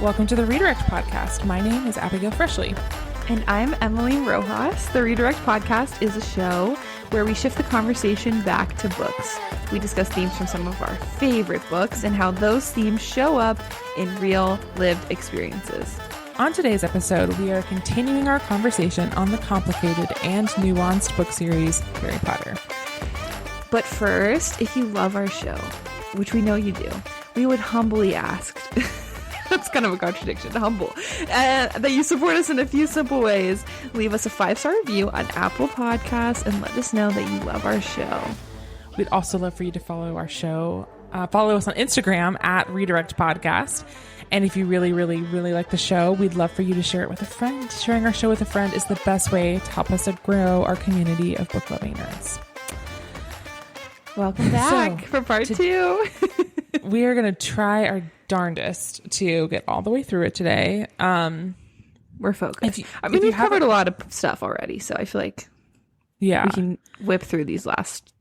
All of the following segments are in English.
Welcome to the Redirect Podcast. My name is Abigail Freshley. And I'm Emily Rojas. The Redirect Podcast is a show where we shift the conversation back to books. We discuss themes from some of our favorite books and how those themes show up in real lived experiences. On today's episode, we are continuing our conversation on the complicated and nuanced book series, Harry Potter. But first, if you love our show, which we know you do, we would humbly ask... That's kind of a contradiction, humble. That you support us in a few simple ways. Leave us a 5-star review on Apple Podcasts and let us know that you love our show. We'd also love for you to follow our show. Follow us on Instagram at Redirect Podcast. And if you really, really, really like the show, we'd love for you to share it with a friend. Sharing our show with a friend is the best way to help us to grow our community of book-loving nerds. Welcome back for part 2. We are going to try our darndest to get all the way through it today. We're focused. We've covered a lot of stuff already, so I feel like we can whip through these last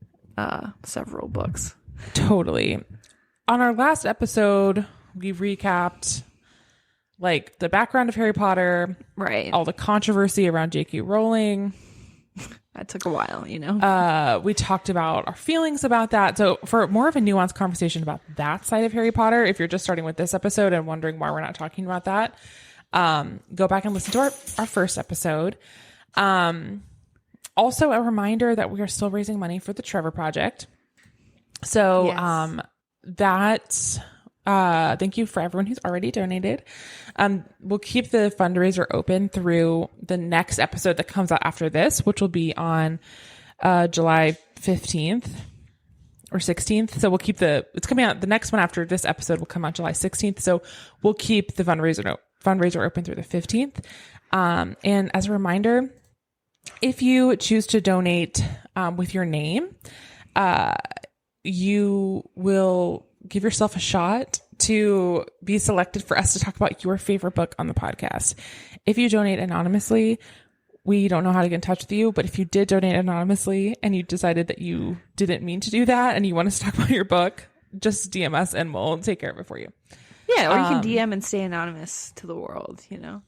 several books. Totally. On our last episode, we recapped like the background of Harry Potter, right? All the controversy around J.K. Rowling. That took a while, you know. We talked about our feelings about that. So for more of a nuanced conversation about that side of Harry Potter, if you're just starting with this episode and wondering why we're not talking about that, go back and listen to our first episode. Also a reminder that we are still raising money for the Trevor Project. So yes. Thank you for everyone who's already donated. We'll keep the fundraiser open through the next episode that comes out after this, which will be on July 15th or 16th. So we'll keep it's coming out, the next one after this episode will come out July 16th. So we'll keep the fundraiser open through the 15th. And as a reminder, if you choose to donate with your name, you will give yourself a shot to be selected for us to talk about your favorite book on the podcast. If you donate anonymously, we don't know how to get in touch with you, but if you did donate anonymously and you decided that you didn't mean to do that and you want us to talk about your book, just DM us and we'll take care of it for you. Yeah, or you can DM and stay anonymous to the world, you know?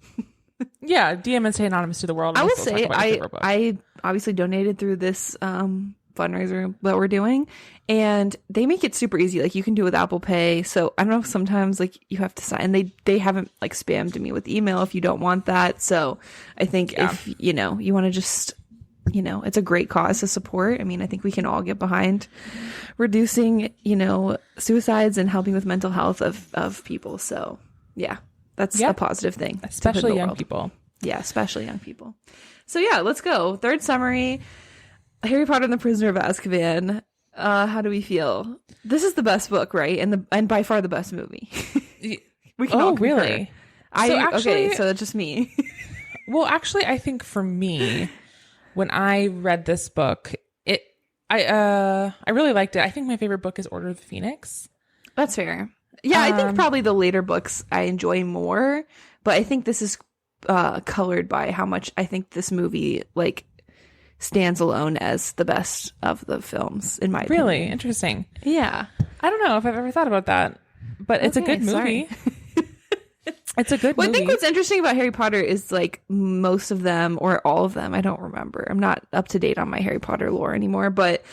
Yeah, DM and stay anonymous to the world. I will say, I obviously donated through this fundraiser that we're doing, and they make it super easy. Like, you can do it with Apple Pay. So I don't know, sometimes like you have to sign, they haven't like spammed me with email if you don't want that. So I think if you want to just, it's a great cause to support. I mean, I think we can all get behind reducing, suicides and helping with mental health of people. So yeah, that's a positive thing, especially young people. Yeah, especially young people. So yeah, let's go. Third summary: Harry Potter and the Prisoner of Azkaban. How do we feel? This is the best book, right? And by far the best movie. We can all concur. Really? So that's just me. Well, actually, I think for me, when I read this book, I really liked it. I think my favorite book is Order of the Phoenix. That's fair. Yeah, I think probably the later books I enjoy more, but I think this is colored by how much I think this movie stands alone as the best of the films, in my opinion. Really interesting. Yeah, I don't know if I've ever thought about that, but it's a good movie. It's a good movie. I think what's interesting about Harry Potter is most of them, or all of them, I don't remember. I'm not up to date on my Harry Potter lore anymore, but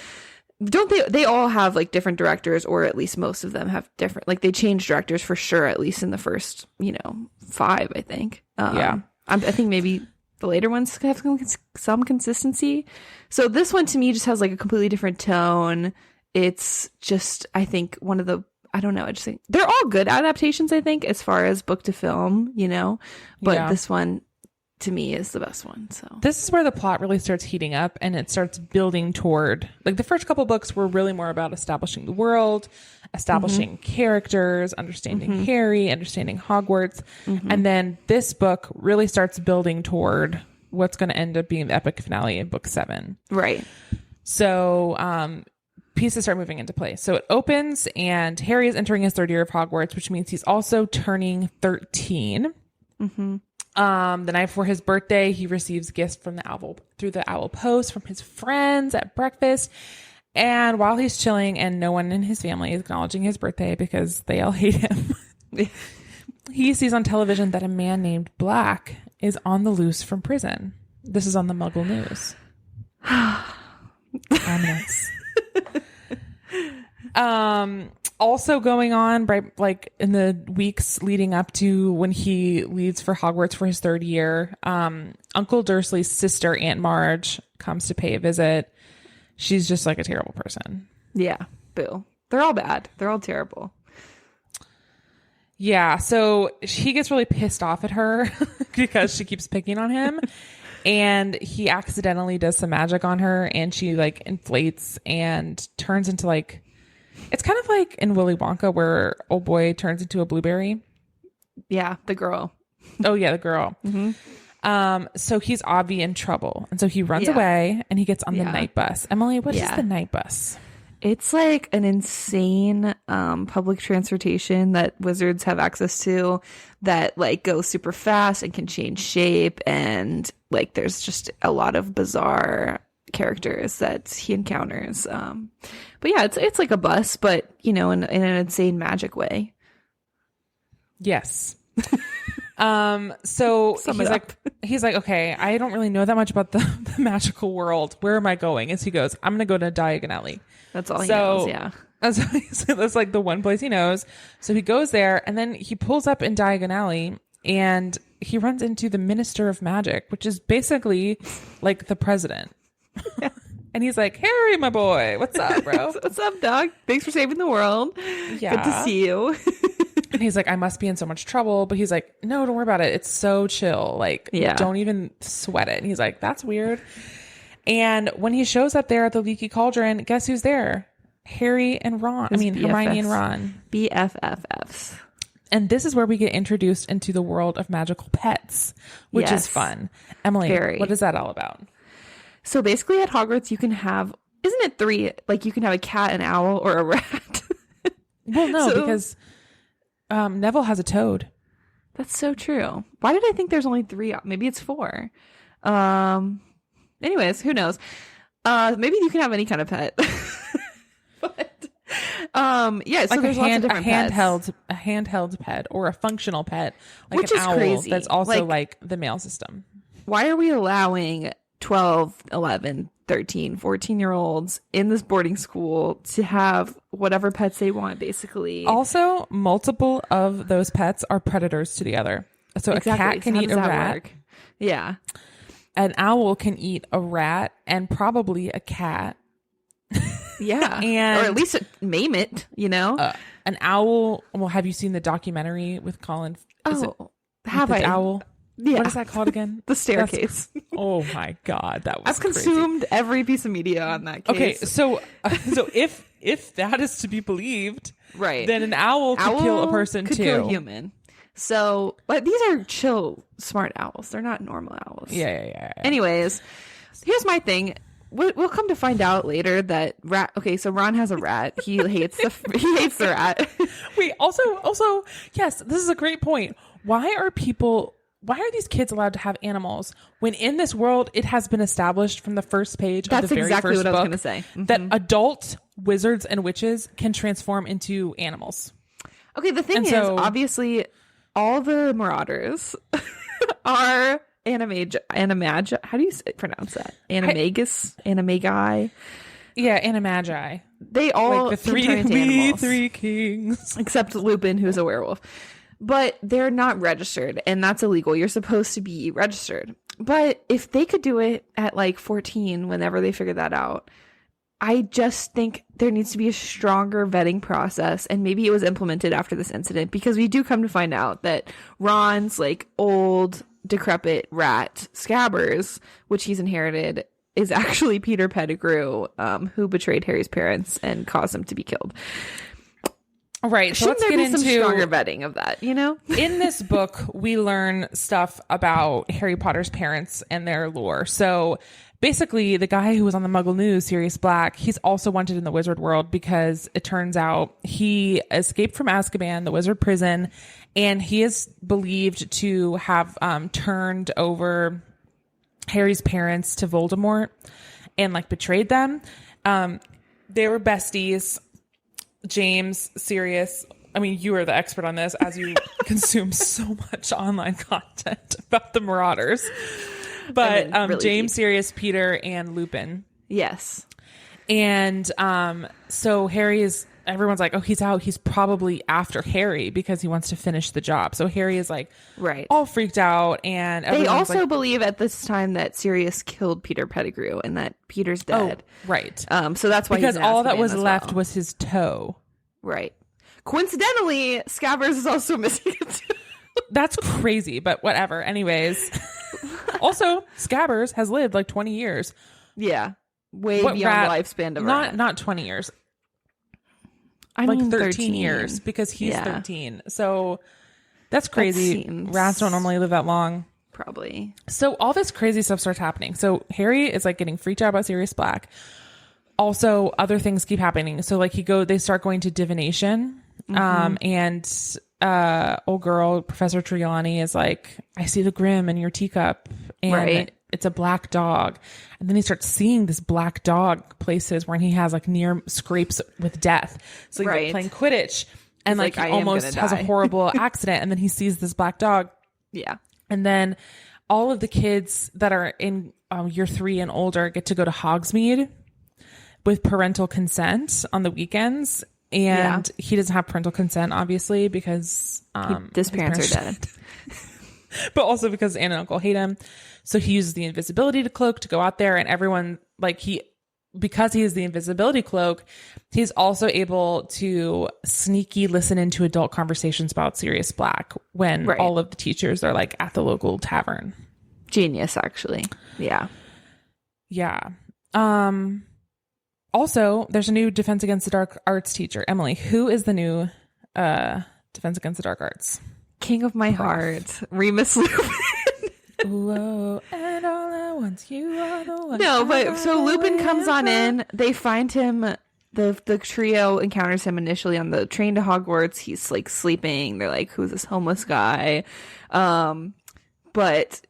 don't they all have different directors, or at least most of them have different, they change directors for sure, at least in the first 5, I think. I think maybe the later ones have some consistency. So this one to me just has a completely different tone. It's just, I think, one of the, I don't know, I just think they're all good adaptations, I think, as far as book to film, but this one to me is the best one. So this is where the plot really starts heating up, and it starts building toward, the first couple books were really more about establishing the world, establishing characters, understanding Harry, understanding Hogwarts. And then this book really starts building toward what's going to end up being the epic finale in book 7. Right. So, pieces start moving into place. So it opens and Harry is entering his 3rd year of Hogwarts, which means he's also turning 13. The night before his birthday, he receives gifts from through the Owl Post from his friends at breakfast. And while he's chilling and no one in his family is acknowledging his birthday because they all hate him, he sees on television that a man named Black is on the loose from prison. This is on the Muggle News. Ominous. Also going on, right, like in the weeks leading up to when he leaves for Hogwarts for his third year, Uncle Dursley's sister, Aunt Marge, comes to pay a visit. She's just like a terrible person. Yeah, boo. They're all bad. They're all terrible. Yeah, so he gets really pissed off at her because she keeps picking on him. And he accidentally does some magic on her, and she like inflates and turns into like, it's kind of like in Willy Wonka where old boy turns into a blueberry. Yeah, the girl. Oh yeah, the girl. Mm-hmm. So he's obviously in trouble, and so he runs away, and he gets on the night bus. Emily, what is the night bus? It's like an insane public transportation that wizards have access to that like goes super fast and can change shape, and like there's just a lot of bizarre characters that he encounters. But yeah, it's like a bus, but you know, in an insane magic way. Yes. So he's like, okay, I don't really know that much about the magical world. Where am I going? As he goes, I'm going to go to Diagon Alley. That's all he knows. Yeah. That's like the one place he knows. So he goes there, and then he pulls up in Diagon Alley, and he runs into the Minister of Magic, which is basically like the president. Yeah. And he's like, Harry, my boy, what's up, bro? What's up, dog? Thanks for saving the world. Yeah. Good to see you. And he's like, I must be in so much trouble. But he's like, no, don't worry about it. It's so chill. Like, don't even sweat it. And he's like, that's weird. And when he shows up there at the Leaky Cauldron, guess who's there? Harry and Ron. Hermione and Ron. BFFs. And this is where we get introduced into the world of magical pets, which is fun. Emily, what is that all about? So basically at Hogwarts, you can have, isn't it 3? Like you can have a cat, an owl, or a rat. Well, no, because Neville has a toad. That's so true. Why did I think there's only 3? Maybe it's 4. Anyways, who knows? Maybe you can have any kind of pet. But yeah, so like there's lots of different pets. A handheld pet or a functional pet, like which an is owl. Crazy. That's also like the mail system. Why are we allowing 12, 11, 13, 14-year-olds in this boarding school to have whatever pets they want, basically? Also, multiple of those pets are predators to the other. So a cat can eat a rat. Work? Yeah. An owl can eat a rat and probably a cat. Yeah. And or at least maim it, you know? An owl. Well, have you seen the documentary with Colin? Have I? Owl? Yeah. What is that called again? The Staircase. Oh my God. That was I've consumed every piece of media on that case. Okay. So if that is to be believed, right, then an owl could kill a person could too. Kill a human. So, but these are chill, smart owls. They're not normal owls. Yeah. Anyways, here's my thing. We'll come to find out later that rat. Okay, so Ron has a rat. He hates the rat. Wait. Also, yes, this is a great point. Why are these kids allowed to have animals when in this world it has been established from the first page of the very exactly first what book I was going to say. Mm-hmm. that adult wizards and witches can transform into animals? Okay, the thing is, obviously, all the Marauders are animagi. How do you pronounce that? Animagi. Yeah, animagi. They all like the three kings, except Lupin, who's a werewolf. But they're not registered, and that's illegal. You're supposed to be registered. But if they could do it at like 14, whenever they figure that out, I just think there needs to be a stronger vetting process, and maybe it was implemented after this incident, because we do come to find out that Ron's like old, decrepit rat, Scabbers, which he's inherited, is actually Peter Pettigrew, who betrayed Harry's parents and caused him to be killed. Right. So let's get into some stronger vetting of that, you know? In this book, we learn stuff about Harry Potter's parents and their lore. So basically, the guy who was on the Muggle News, Sirius Black, he's also wanted in the wizard world because it turns out he escaped from Azkaban, the wizard prison, and he is believed to have turned over Harry's parents to Voldemort and like betrayed them. They were besties. James, Sirius, I mean, you are the expert on this as you consume so much online content about the Marauders. But really James, deep. Sirius, Peter, and Lupin. Yes. And so everyone's like, oh, he's out. He's probably after Harry because he wants to finish the job. So Harry is like all freaked out. And they also believe at this time that Sirius killed Peter Pettigrew and that Peter's dead. Oh, right. So that's why because all that was left was his toe. Right. Coincidentally, Scabbers is also missing a toe. That's crazy, but whatever. Anyways. Also, Scabbers has lived like 20 years. Yeah. Way beyond the lifespan of not 20 years. I mean 13 years because he's 13. So that's crazy. Rats don't normally live that long. Probably. So all this crazy stuff starts happening. So Harry is like getting freaked out about Sirius Black. Also, other things keep happening. So like they start going to divination. And old girl, Professor Trelawney is like, I see the Grim in your teacup. And it's a black dog. And then he starts seeing this black dog places where he has like near scrapes with death. So he's like playing Quidditch and like he almost has a horrible accident. And then he sees this black dog. Yeah. And then all of the kids that are in year 3 and older get to go to Hogsmeade with parental consent on the weekends. And he doesn't have parental consent, obviously, because his parents are dead. But also because Aunt and Uncle hate him. So he uses the invisibility cloak to go out there, and everyone, because he has the invisibility cloak, he's also able to sneaky listen into adult conversations about Sirius Black when all of the teachers are like at the local tavern. Genius, actually. Yeah. Yeah. Also, there's a new Defense Against the Dark Arts teacher. Emily, who is the new Defense Against the Dark Arts? King of my heart, Remus Lupin. Whoa, and all at once, you are the one. No, but so Lupin comes on in. They find him. The trio encounters him initially on the train to Hogwarts. He's like sleeping. They're like, "Who's this homeless guy?" But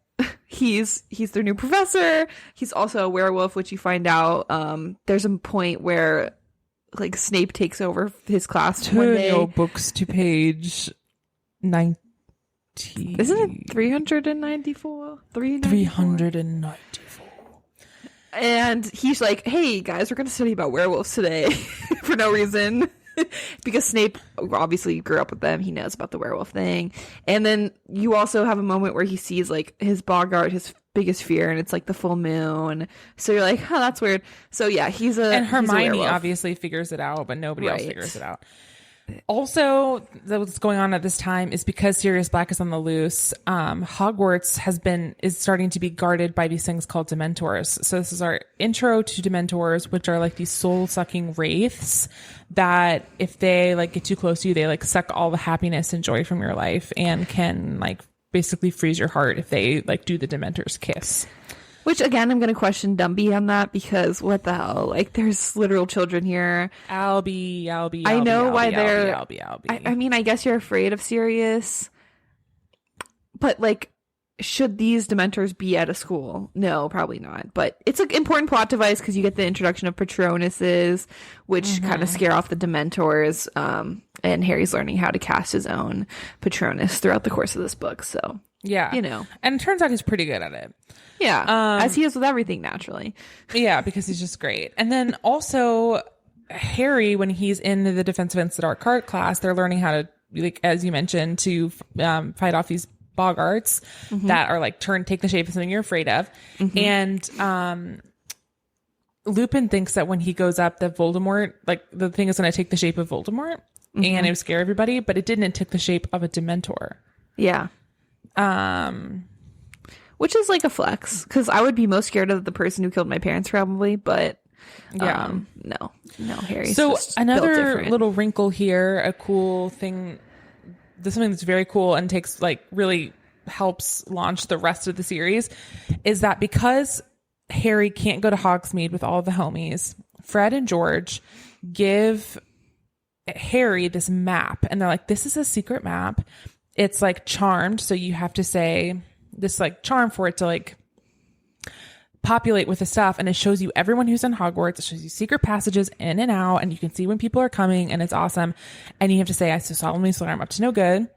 he's their new professor. He's also a werewolf, which you find out. There's a point where like Snape takes over his class. Turn your books to page 90. Isn't it 394? 394. And he's like, hey guys, we're going to study about werewolves today for no reason. Because Snape obviously grew up with them. He knows about the werewolf thing. And then you also have a moment where he sees like his Bogart, his biggest fear, and it's like the full moon. So you're like, oh, that's weird. So yeah, and Hermione obviously figures it out, but nobody else figures it out. Also, what's going on at this time is because Sirius Black is on the loose. Hogwarts is starting to be guarded by these things called Dementors. So this is our intro to Dementors, which are like these soul-sucking wraiths that if they like get too close to you, they like suck all the happiness and joy from your life and can like basically freeze your heart if they like do the Dementor's kiss. Which, again, I'm going to question Dumby on that because what the hell? Like, there's literal children here. Albie. I know why they're... Albie. I mean, I guess you're afraid of Sirius. But, like, should these Dementors be at a school? No, probably not. But it's an important plot device because you get the introduction of Patronuses, which kind of scare off the Dementors. And Harry's learning how to cast his own Patronus throughout the course of this book. So, yeah. You know. And it turns out he's pretty good at it. Yeah, as he is with everything, naturally. Yeah, because he's just great. And then also, Harry, when he's in the Defense Against the Dark Art class, they're learning how to, like as you mentioned, to fight off these Bogarts that are like take the shape of something you're afraid of. And Lupin thinks that when he goes up, that Voldemort, like the thing is going to take the shape of Voldemort, and it would scare everybody, but it didn't. It took the shape of a Dementor. Yeah. Which is like a flex, because I would be most scared of the person who killed my parents probably, but no, Harry's so just another little wrinkle here, a cool thing, something that's very cool and takes like really helps launch the rest of the series, is that because Harry can't go to Hogsmeade with all the homies, Fred and George give Harry this map, and they're like, this is a secret map. It's like charmed, so you have to say this like charm for it to like populate with the stuff, and it shows you everyone who's in Hogwarts. It shows you secret passages in and out, and you can see when people are coming, and it's awesome. And you have to say, I solemnly swear I'm up to no good,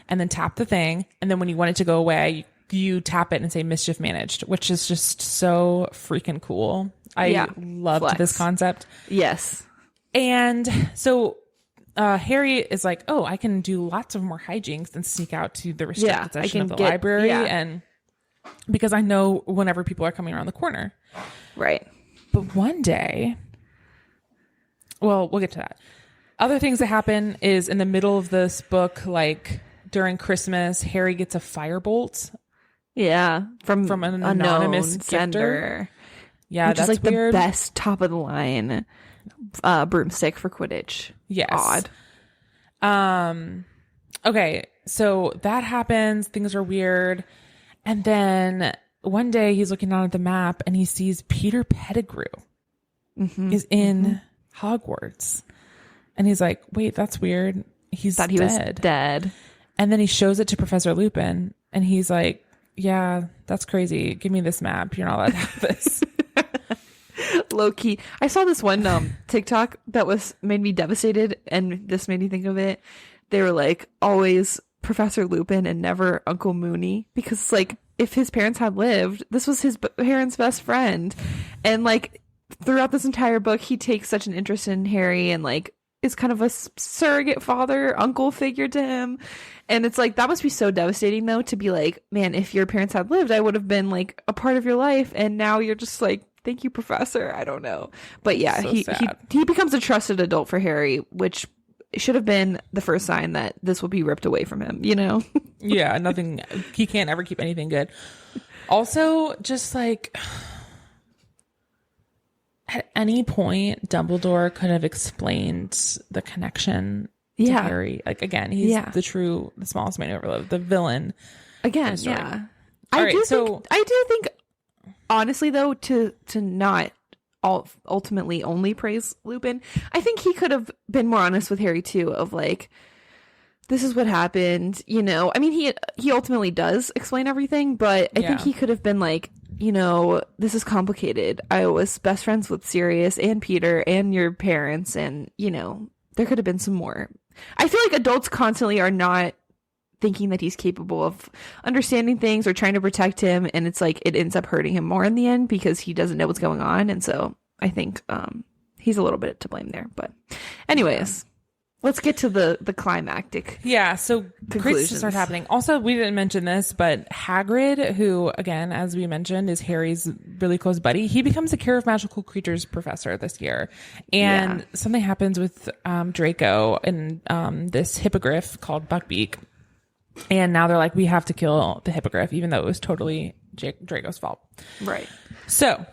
and then tap the thing. And then when you want it to go away, you tap it and say mischief managed, which is just so freaking cool. I loved this concept. Yes. And so Harry is like, oh, I can do lots of more hijinks and sneak out to the restricted section of the library. And because I know whenever people are coming around the corner. Right. But one day, well, we'll get to that. Other things that happen is in the middle of this book, like during Christmas, Harry gets a firebolt. Yeah. From an anonymous sender. Yeah, which that's is like weird. the best top of the line broomstick for Quidditch. Yes. Odd. Okay, so that happens. Things are weird. And then one day he's looking down at the map and he sees Peter Pettigrew is in Hogwarts. And he's like, wait, that's weird. He's Thought he was dead. And then he shows it to Professor Lupin and he's like, yeah, that's crazy. Give me this map. You're not allowed to have this. Low key. I saw this one TikTok that made me devastated, and this made me think of it. They were like, always Professor Lupin and never Uncle Mooney, because like if his parents had lived, this was his parents' best friend, and like throughout this entire book he takes such an interest in Harry and like is kind of a surrogate father uncle figure to him. And it's like, that must be so devastating though, to be like, man, if your parents had lived, I would have been like a part of your life, and now you're just like, thank you, Professor. I don't know. But yeah, so he becomes a trusted adult for Harry, which should have been the first sign that this will be ripped away from him, you know? Yeah, nothing. He can't ever keep anything good. Also, just like at any point, Dumbledore could have explained the connection to Harry. Like, again, he's the smallest man ever lived, the villain. Again, yeah. I do think, honestly, though, to not ultimately only praise Lupin, I think he could have been more honest with Harry too, of like, this is what happened, you know. I mean, he ultimately does explain everything, but I think he could have been like, you know, this is complicated. I was best friends with Sirius and Peter and your parents, and you know, there could have been some more. I feel like adults constantly are not thinking that he's capable of understanding things or trying to protect him, and it's like it ends up hurting him more in the end because he doesn't know what's going on. And so I think he's a little bit to blame there. But anyways, let's get to the climactic. Yeah, so crazy start happening. Also, we didn't mention this, but Hagrid, who again, as we mentioned, is Harry's really close buddy, he becomes a care of magical creatures professor this year. And something happens with Draco and this hippogriff called Buckbeak. And now they're like, we have to kill the hippogriff, even though it was totally Draco's fault. Right. So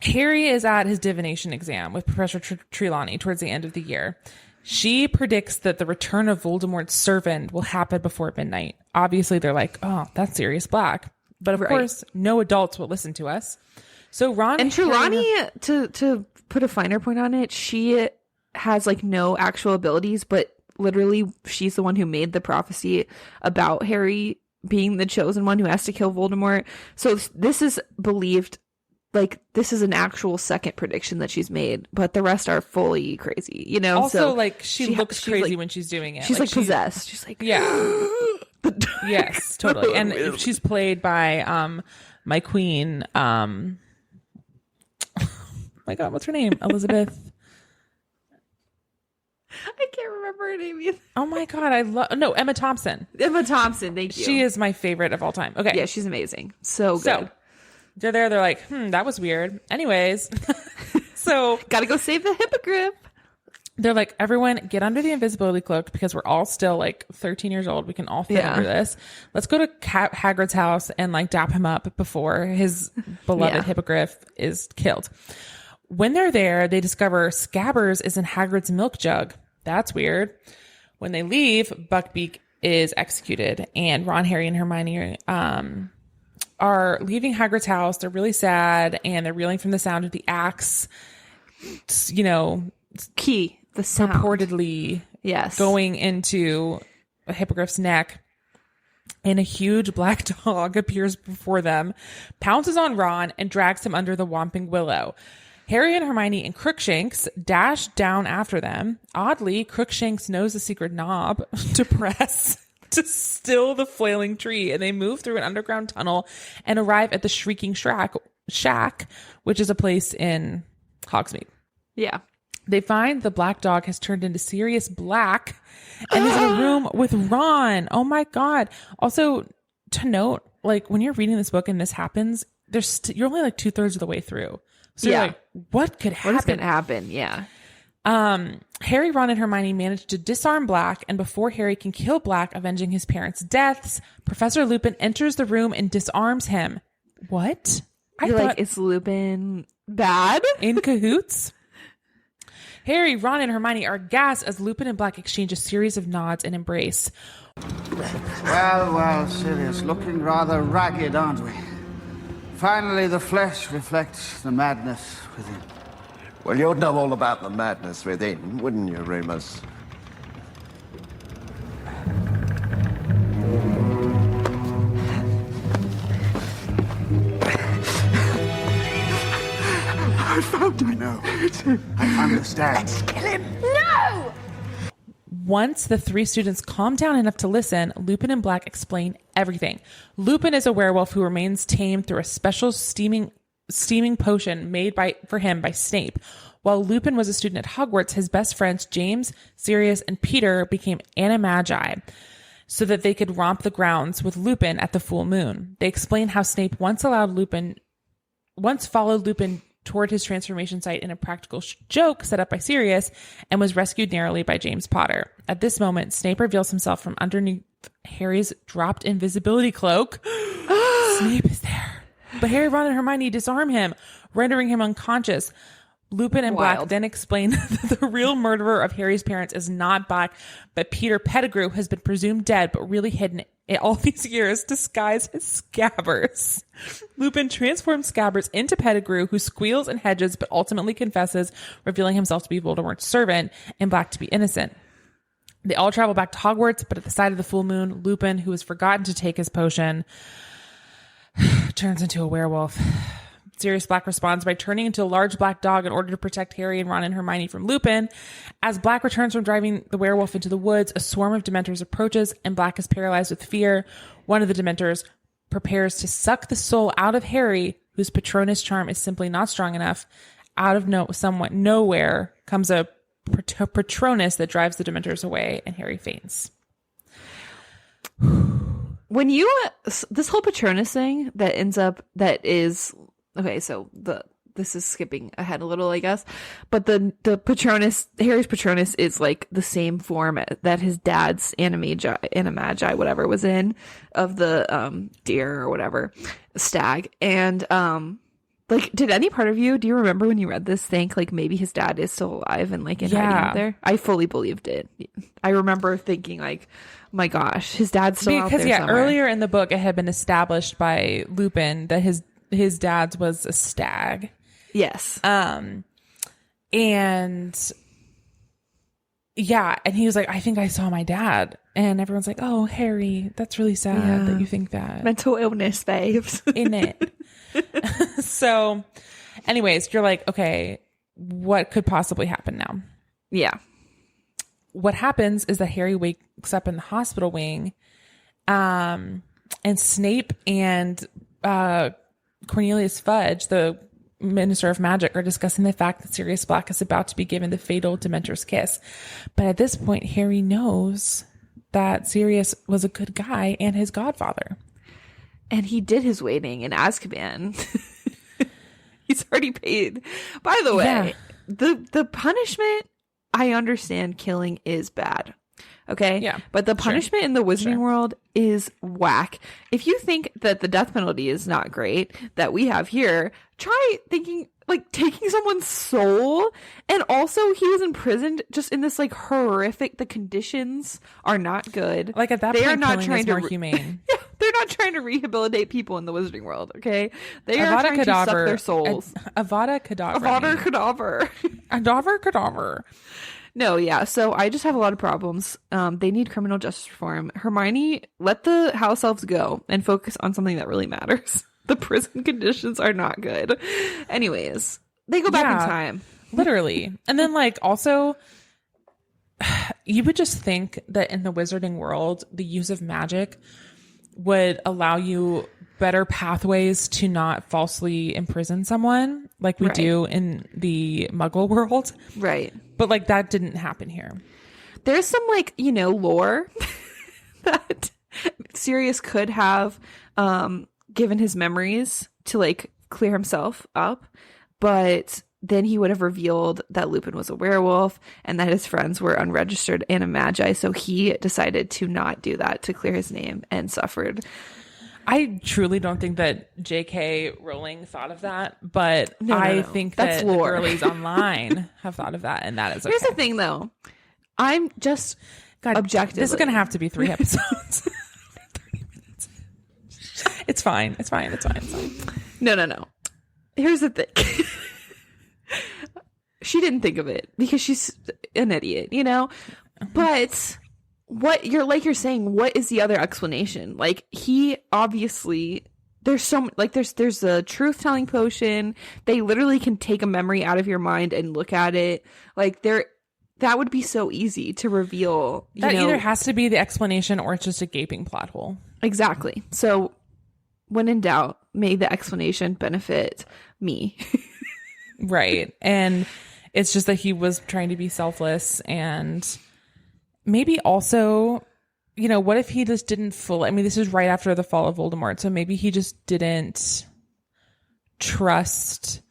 Harry is at his divination exam with Professor Trelawney towards the end of the year. She predicts that the return of Voldemort's servant will happen before midnight. Obviously, they're like, oh, that's Sirius Black. But of course, no adults will listen to us. So Ron and Trelawney, to put a finer point on it, she has like no actual abilities, but literally she's the one who made the prophecy about Harry being the chosen one who has to kill Voldemort. So this is believed, like, this is an actual second prediction that she's made, but the rest are fully crazy, you know? Also, so like, she looks crazy when she's doing it. She's like possessed. She's like, yeah. Yes, totally. And she's played by my queen. My God, what's her name? Elizabeth. I can't remember her name either. Oh my God, Emma Thompson. Emma Thompson, thank you. She is my favorite of all time. Okay. Yeah, she's amazing. So good. So, they're there, they're like, that was weird. Anyways, so gotta go save the hippogriff. They're like, everyone get under the invisibility cloak because we're all still like 13 years old. We can all fit under this. Let's go to Hagrid's house and like dap him up before his beloved hippogriff is killed. When they're there, they discover Scabbers is in Hagrid's milk jug. That's weird. When they leave, Buckbeak is executed, and Ron, Harry, and Hermione are leaving Hagrid's house. They're really sad, and they're reeling from the sound of the axe, you know, the sound. Purportedly going into a hippogriff's neck. and a huge black dog appears before them, pounces on Ron, and drags him under the Whomping Willow. Harry and Hermione and Crookshanks dash down after them. Oddly, Crookshanks knows the secret knob to press to still the flailing tree, and they move through an underground tunnel and arrive at the Shrieking Shack, which is a place in Hogsmeade. Yeah. They find the black dog has turned into Sirius Black and is in a room with Ron. Oh my God. Also, to note, like, when you're reading this book and this happens, you're only like 2/3 of the way through. So you're like, what could happen? What is going to happen? Yeah. Harry, Ron, and Hermione manage to disarm Black, and before Harry can kill Black, avenging his parents' deaths, Professor Lupin enters the room and disarms him. What? You're like, is Lupin bad? In cahoots? Harry, Ron, and Hermione are aghast as Lupin and Black exchange a series of nods and embrace. Well, Sirius, looking rather ragged, aren't we? Finally, the flesh reflects the madness within. Well, you'd know all about the madness within, wouldn't you, Remus? I found him. I know. I understand. Let's kill him. No! Once the three students calm down enough to listen, Lupin and Black explain everything. Lupin is a werewolf who remains tame through a special steaming potion made for him by Snape. While Lupin was a student at Hogwarts, his best friends James, Sirius, and Peter became animagi so that they could romp the grounds with Lupin at the full moon. They explain how Snape once followed Lupin toward his transformation site in a practical joke set up by Sirius and was rescued narrowly by James Potter. At this moment, Snape reveals himself from underneath Harry's dropped invisibility cloak. Snape is there. But Harry, Ron, and Hermione disarm him, rendering him unconscious. Lupin and Black then explain that the real murderer of Harry's parents is not Black, but Peter Pettigrew has been presumed dead, but really hidden all these years disguised as Scabbers. Lupin transforms Scabbers into Pettigrew, who squeals and hedges, but ultimately confesses, revealing himself to be Voldemort's servant and Black to be innocent. They all travel back to Hogwarts, but at the sight of the full moon, Lupin, who has forgotten to take his potion, turns into a werewolf. Sirius Black responds by turning into a large black dog in order to protect Harry and Ron and Hermione from Lupin. As Black returns from driving the werewolf into the woods, a swarm of Dementors approaches, and Black is paralyzed with fear. One of the Dementors prepares to suck the soul out of Harry, whose Patronus charm is simply not strong enough. Out of nowhere comes a Patronus that drives the Dementors away, and Harry faints. When this whole Patronus thing okay, so this is skipping ahead a little, I guess, but the Patronus, Harry's Patronus, is like the same form that his dad's animagi, whatever, was in, of the deer or whatever, stag. And like, did any part of you, do you remember when you read this, think like maybe his dad is still alive and like in hiding out there? I fully believed it. I remember thinking like, my gosh, his dad's still out there somewhere. Earlier in the book, it had been established by Lupin that his dad's was a stag. Yes. And yeah, and he was like, I think I saw my dad. And everyone's like, oh, Harry, that's really sad that you think that. Mental illness, babes. In it. So anyways, you're like, okay, what could possibly happen now? Yeah. What happens is that Harry wakes up in the hospital wing, and Snape and Cornelius Fudge, the Minister of Magic, are discussing the fact that Sirius Black is about to be given the fatal Dementor's kiss. But at this point, Harry knows that Sirius was a good guy and his godfather. And he did his waiting in Azkaban. He's already paid. By the way, the punishment, I understand killing is bad. Okay? Yeah. But the punishment in the Wizarding World is whack. If you think that the death penalty is not great that we have here, try thinking like taking someone's soul. And also he was imprisoned just in this like horrific, the conditions are not good. Like at that they point, are not trying to more humane. Yeah, they're not trying to rehabilitate people in the Wizarding World, okay? They are trying to suck their souls. Avada Kedavra. Avada Kedavra. Avada Kedavra. No, yeah. So I just have a lot of problems. They need criminal justice reform. Hermione, let the house elves go and focus on something that really matters. The prison conditions are not good. Anyways, they go back in time. Literally. And then like also you would just think that in the wizarding world, the use of magic would allow you better pathways to not falsely imprison someone like we do in the Muggle world. Right. But like that didn't happen here. There's some like, lore that Sirius could have given his memories to like clear himself up, but then he would have revealed that Lupin was a werewolf and that his friends were unregistered animagi, so he decided to not do that to clear his name and suffered. I truly don't think that J.K. Rowling thought of that, but I think that's that lore. the girlies online have thought of that, and that is okay. Here's the thing, though. I'm just objectively. This is going to have to be 3 episodes. 30 minutes. It's fine. It's fine. No. Here's the thing. She didn't think of it because she's an idiot, But you're saying, what is the other explanation? Like, he obviously there's a truth telling potion. They literally can take a memory out of your mind and look at it. Like that would be so easy to reveal. That either has to be the explanation or it's just a gaping plot hole. Exactly. So when in doubt, may the explanation benefit me. Right. And it's just that he was trying to be selfless, and maybe also, what if he just didn't this is right after the fall of Voldemort. So maybe he just didn't trust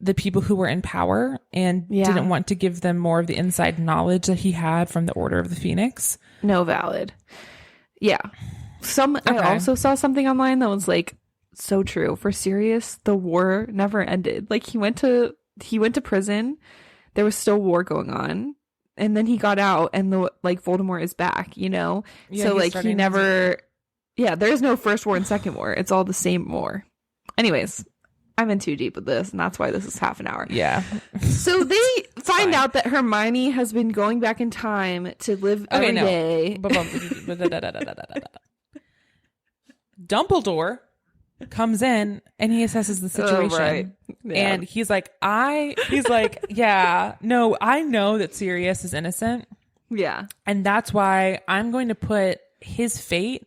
the people who were in power and didn't want to give them more of the inside knowledge that he had from the Order of the Phoenix. No, valid. Yeah. I also saw something online that was like so true. For Sirius, the war never ended. Like he went to prison. There was still war going on. And then he got out and Voldemort is back, Yeah, so like he never, there is no first war and second war. It's all the same war. Anyways, I'm in too deep with this, and that's why this is half an hour. Yeah. So they find out that Hermione has been going back in time to live every day. Dumbledore comes in and he assesses the situation. Oh, right. Yeah. And he's like, yeah, no, I know that Sirius is innocent. Yeah. And that's why I'm going to put his fate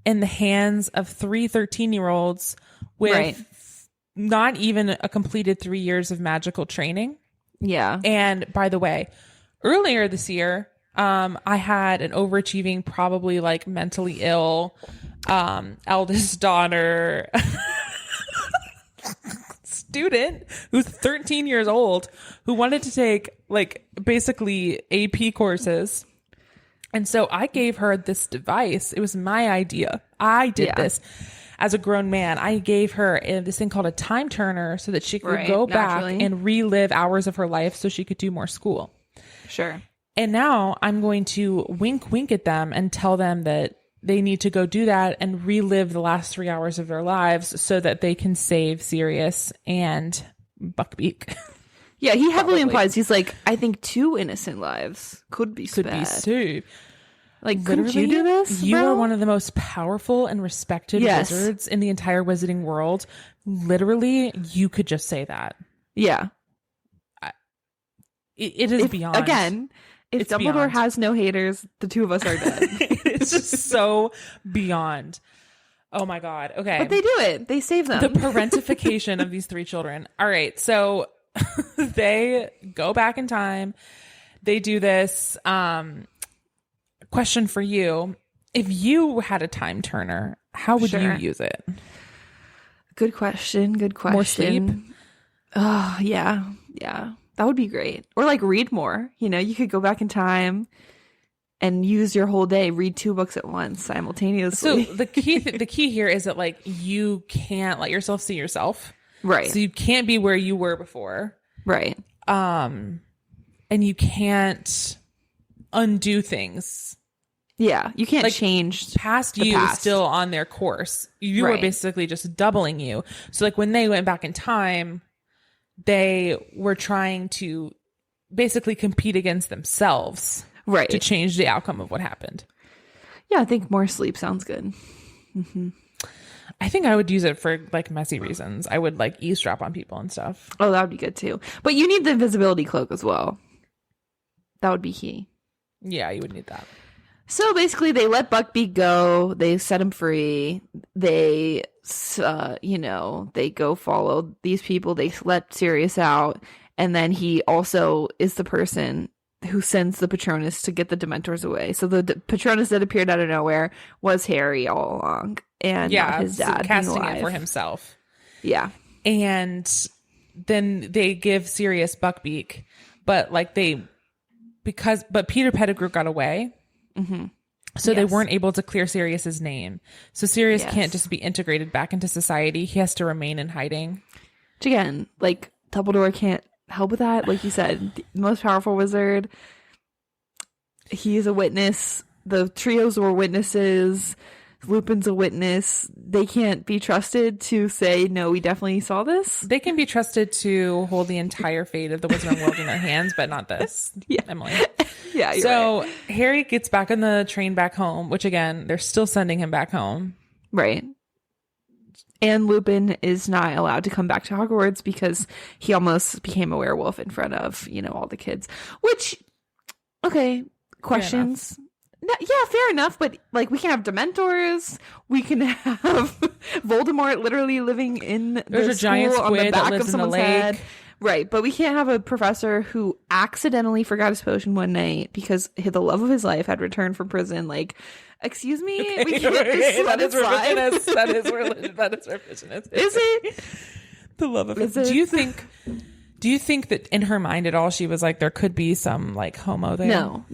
in the hands of 3 13-year-olds with not even a completed 3 years of magical training. Yeah. And by the way, earlier this year, I had an overachieving, probably like mentally ill eldest daughter student who's 13 years old who wanted to take like basically AP courses. And so I gave her this device. It was my idea. I did this as a grown man. I gave her this thing called a time turner so that she could go back and relive hours of her life so she could do more school. Sure. And now I'm going to wink at them and tell them that they need to go do that and relive the last 3 hours of their lives so that they can save Sirius and Buckbeak. Yeah, he heavily implies he's like, I think 2 innocent lives could be saved. Like, couldn't you do this? You are one of the most powerful and respected wizards in the entire wizarding world. Literally, you could just say that. Yeah. It is beyond. Again, if it's Dumbledore beyond. has no haters, the 2 of us are dead. It's just so beyond. Oh my God. Okay. But they do it. They save them. The parentification of these 3 children. All right. So they go back in time. They do this. Question for you. If you had a time turner, how would you use it? Good question. More sleep? Oh, yeah. Yeah. That would be great. Or like read more. You could go back in time and use your whole day, read 2 books at once simultaneously. So the key here is that like you can't let yourself see yourself. Right. So you can't be where you were before. Right. And you can't undo things. Yeah. You can't change past you is still on their course. You were basically just doubling you. So like when they went back in time, they were trying to basically compete against themselves, Right. to change the outcome of what happened. Yeah, I think more sleep sounds good. I think I would use it for like messy reasons. I would like eavesdrop on people and stuff. Oh, that would be good too. But you need the invisibility cloak as well. That would be key. Yeah, you would need that. So basically, they let Buckbeak go. They set him free. They, they go follow these people. They let Sirius out. And then he also is the person who sends the Patronus to get the Dementors away. So the Patronus that appeared out of nowhere was Harry all along. And not his dad. Casting it for himself. Yeah. And then they give Sirius Buckbeak, but like but Peter Pettigrew got away. Mm-hmm. So they weren't able to clear Sirius's name. So Sirius can't just be integrated back into society. He has to remain in hiding. Which again, like Dumbledore can't help with that. Like you said, the most powerful wizard. He is a witness. The trios were witnesses. Lupin's a witness. They can't be trusted to say, no, we definitely saw this. They can be trusted to hold the entire fate of the wizarding world in their hands, but not this. Yeah. Emily. Yeah. So right. Harry gets back on the train back home, which again, they're still sending him back home. Right. And Lupin is not allowed to come back to Hogwarts because he almost became a werewolf in front of, all the kids. Which, okay, questions. No, yeah, fair enough. But like, we can have Dementors. We can have Voldemort literally living in There's the a giant school on the squid back that lives of in the someone's lake. head. Right, but we can't have a professor who accidentally forgot his potion one night because the love of his life had returned from prison. Like, excuse me, we can't just let it slide. That is revisionist. Is it? The love of Is it. it? Do you think that in her mind at all she was like there could be some like homo there? No.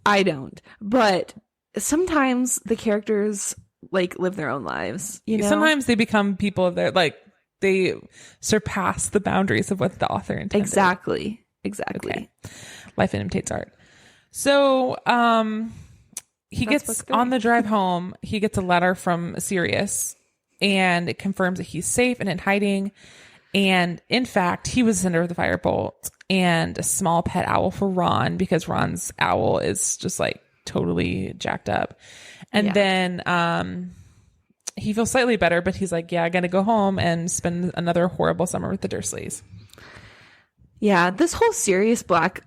I don't. But sometimes the characters like live their own lives. Sometimes they become people of their like they surpass the boundaries of what the author intended. Exactly. Okay. Life imitates art. So he gets on the drive home, he gets a letter from Sirius and it confirms that he's safe and in hiding. And in fact, he was the sender of the firebolt and a small pet owl for Ron because Ron's owl is just like totally jacked up. And then he feels slightly better, but he's like, yeah, I got to go home and spend another horrible summer with the Dursleys. Yeah, this whole Sirius Black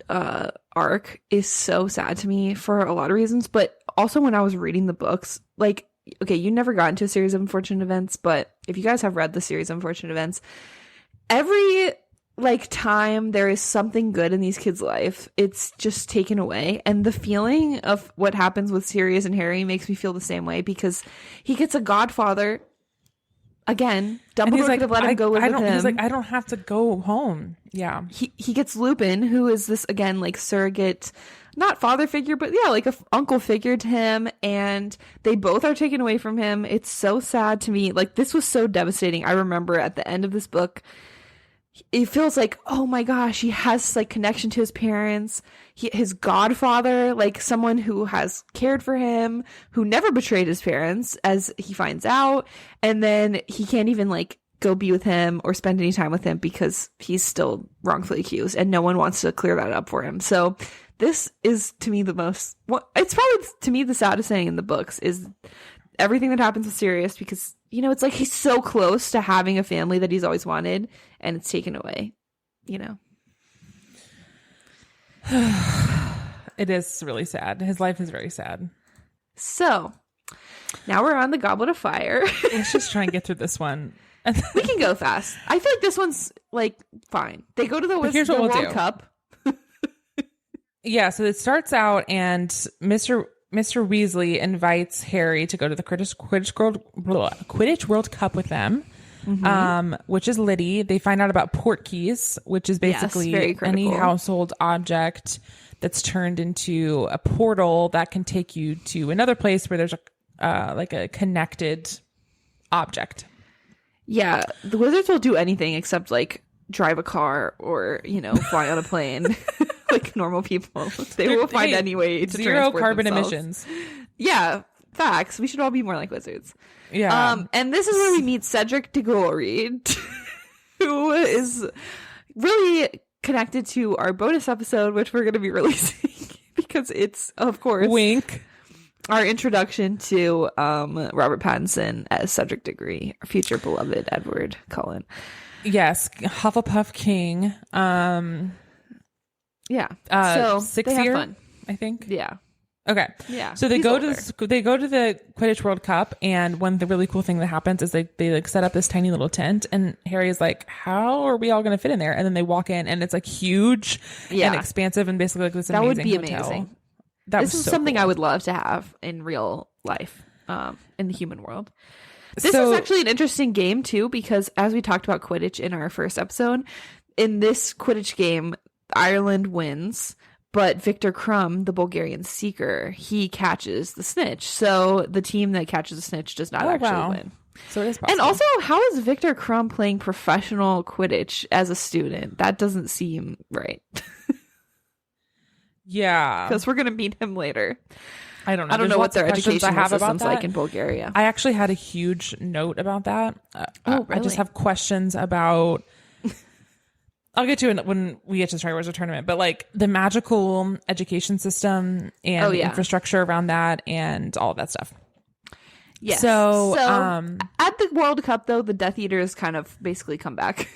arc is so sad to me for a lot of reasons, but also when I was reading the books, like, okay, you never got into a series of unfortunate events, but if you guys have read the series of unfortunate events, every like time there is something good in these kids' life, it's just taken away. And the feeling of what happens with Sirius and Harry makes me feel the same way because he gets a godfather. Again, Dumbledore could have let him go live with him. He's like, I don't have to go home. Yeah. He gets Lupin, who is this, again, like surrogate, not father figure, but yeah, like a uncle figure to him. And they both are taken away from him. It's so sad to me. Like, this was so devastating. I remember at the end of this book, it feels like, oh my gosh, he has like connection to his parents, his godfather, like someone who has cared for him, who never betrayed his parents as he finds out. And then he can't even like go be with him or spend any time with him because he's still wrongfully accused and no one wants to clear that up for him. So this is to me it's probably to me the saddest thing in the books is everything that happens with Sirius because, it's like he's so close to having a family that he's always wanted and it's taken away, It is really sad. His life is very sad. So now we're on the Goblet of Fire. Let's just try and get through this one. We can go fast. I feel like this one's like fine. They go to the World Cup. Yeah, so it starts out and Mr. Weasley invites Harry to go to the Quidditch World Cup with them, which is Liddy. They find out about portkeys, which is basically any household object that's turned into a portal that can take you to another place where there's a connected object. Yeah, the wizards will do anything except like drive a car or fly on a plane. Like normal people, they will find any way to zero carbon themselves. emissions. Yeah, facts. We should all be more like wizards. Yeah. And this is where we meet Cedric Diggory, who is really connected to our bonus episode, which we're going to be releasing because it's, of course, wink, our introduction to Robert Pattinson as Cedric Diggory, our future beloved Edward Cullen. Yes, Hufflepuff King. Yeah. So sixth they have year, fun. I think. Yeah. Okay. Yeah. So they he's go older. to the Quidditch World Cup, and one the really cool thing that happens is they like set up this tiny little tent, and Harry is like, "How are we all going to fit in there?" And then they walk in, and it's like huge and expansive, and basically like this That amazing would be hotel. amazing. This is so something cool. I would love to have in real life, in the human world. This So- is actually an interesting game too, because as we talked about Quidditch in our first episode, in this Quidditch game, Ireland wins, but Victor Crumb, the Bulgarian seeker, he catches the snitch. So the team that catches the snitch does not actually win. So it is possible. And also, how is Victor Crumb playing professional Quidditch as a student? That doesn't seem right. Yeah, Because we're going to meet him later. I don't know. I don't There's know what lots of their questions education I have about system's that. like in Bulgaria. I actually had a huge note about that. I really? just have questions about. I'll get to it when we get to Triwizard Tournament, but like the magical education system and the infrastructure around that and all of that stuff. Yes. So, at the World Cup, though, the Death Eaters kind of basically come back.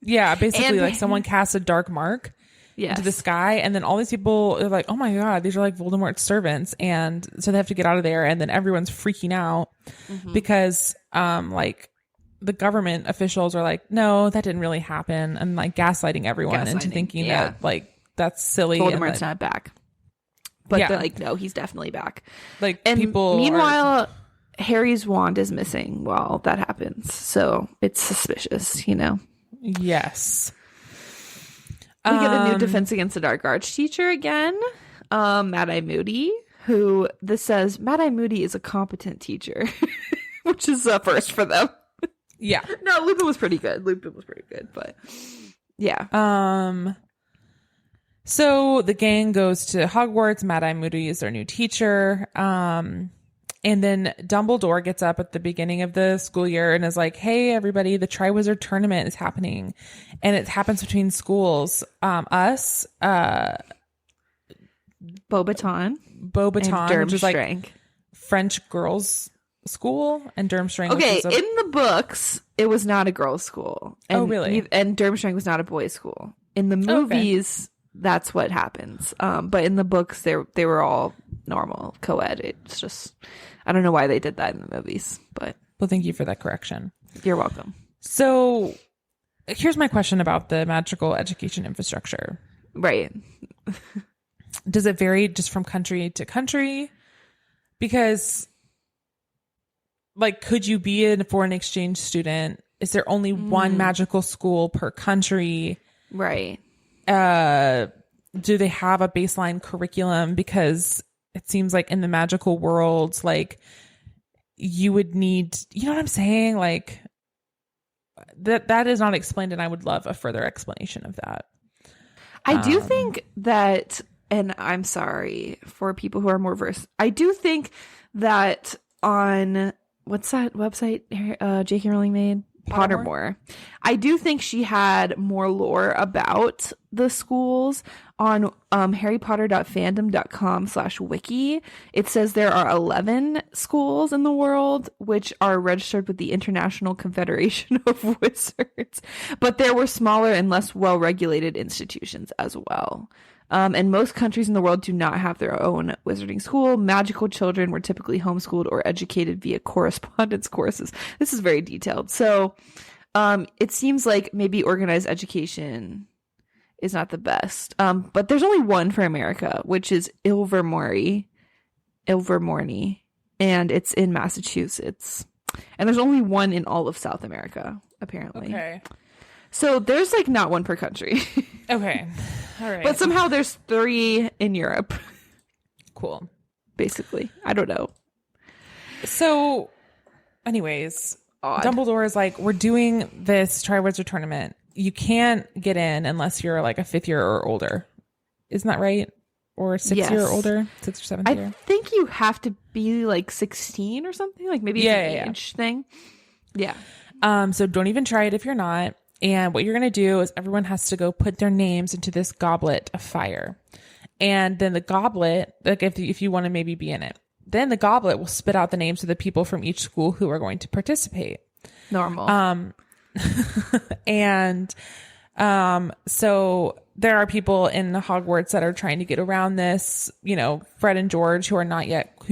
Yeah, basically, And- like someone casts a dark mark Yes. into the sky, and then all these people are like, "Oh my god, these are like Voldemort's servants," and so they have to get out of there, and then everyone's freaking out because, like, the government officials are like, "No, that didn't really happen," and like gaslighting everyone into thinking that like that's silly. Voldemort's and not back. But Yeah. they're like, no, he's definitely back. like And people. meanwhile, Harry's wand is missing while that happens. So it's suspicious, you know? Yes. We get a new Defense Against the Dark Arts teacher again, Mad-Eye Moody, who this says Mad-Eye Moody is a competent teacher, which is a first for them. Yeah. No, Lupin was pretty good. But yeah. So the gang goes to Hogwarts. Mad-Eye Moody is their new teacher. And then Dumbledore gets up at the beginning of the school year and is like, "Hey, everybody, the Triwizard Tournament is happening." And it happens between schools. Us, Beauxbaton, Beauxbaton, which is like Durmstrang. French girls' school, and Durmstrang. Okay, which is in the books, it was not a girls' school. And Oh, really? And Durmstrang was not a boys' school. In the movies, that's what happens. But in the books, they were all normal, co-ed. It's just, I don't know why they did that in the movies, but well, thank you for that correction. you're welcome. So here's my question about the magical education infrastructure. Right. Does it vary just from country to country? Because, like, could you be a foreign exchange student? Is there only one magical school per country? Right. Do they have a baseline curriculum? Because it seems like in the magical world, like, you would need, you know what I'm saying? Like, that is not explained, and I would love a further explanation of that. I do think that, and I'm sorry for people who are more versed, I do think that on, what's that website J.K. Rowling made? Pottermore. I do think she had more lore about the schools on harrypotter.fandom.com/wiki. It says there are 11 schools in the world which are registered with the International Confederation of Wizards, but there were smaller and less well-regulated institutions as well. And most countries in the world do not have their own wizarding school. Magical children were typically homeschooled or educated via correspondence courses. This is very detailed. So it seems like maybe organized education is not the best. But there's only one for America, which is Ilvermorny, and it's in Massachusetts. And there's only one in all of South America, apparently. Okay. So there's like not one per country. Okay. All right. But somehow there's 3 in Europe, cool. basically. I don't know. So, anyways, Odd. Dumbledore is like, "We're doing this Triwizard Tournament. You can't get in unless you're like a 5th year or older." Isn't that right? Or 6th year or Yes. older? 6th or 7th I year? think you have to be like 16 or something. Like maybe it's Yeah, an yeah, yeah. age thing. Yeah. So don't even try it if you're not. And what you're going to do is everyone has to go put their names into this goblet of fire. And then the goblet, like if you want to maybe be in it, then the goblet will spit out the names of the people from each school who are going to participate. Normal. And so there are people in Hogwarts that are trying to get around this, Fred and George who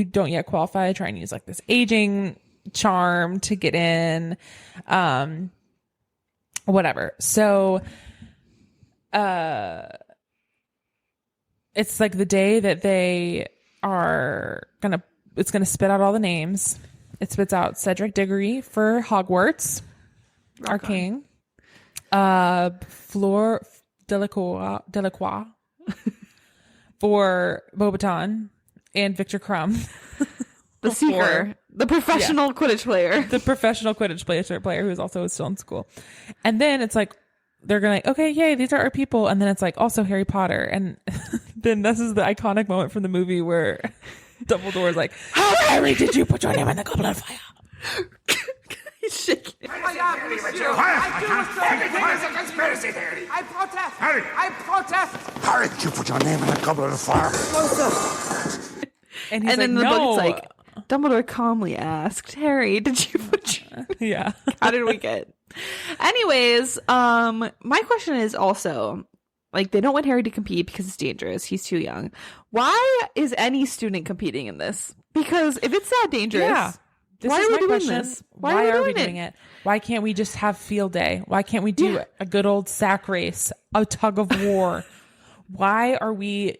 don't yet qualify, try and use like this aging charm to get in, whatever. So, it's like the day that they are it's gonna spit out all the names. It spits out Cedric Diggory for Hogwarts, our king. Fleur Delacroix for Beauxbaton, and Victor Crumb, the seeker, the professional Quidditch player. The professional Quidditch player who is also still in school. And then it's like, they're going to, okay, yay, these are our people. And then it's like, also Harry Potter. And then this is the iconic moment from the movie where Dumbledore is like, how, Harry, did you put your name in the Goblet of Fire? He's shaking. It's a conspiracy theory. I protest. Harry. I protest. Harry, did you put your name in a goblet of fire? And he's and like, then the no. book's like, Dumbledore calmly asked, Harry, did you put your... Yeah. How did we get? Anyways, my question is also, like, they don't want Harry to compete because it's dangerous. He's too young. Why is any student competing in this? Because if it's that dangerous, why are we doing this? Why are we doing it? Why can't we just have field day? Why can't we do a good old sack race, a tug of war? Why are we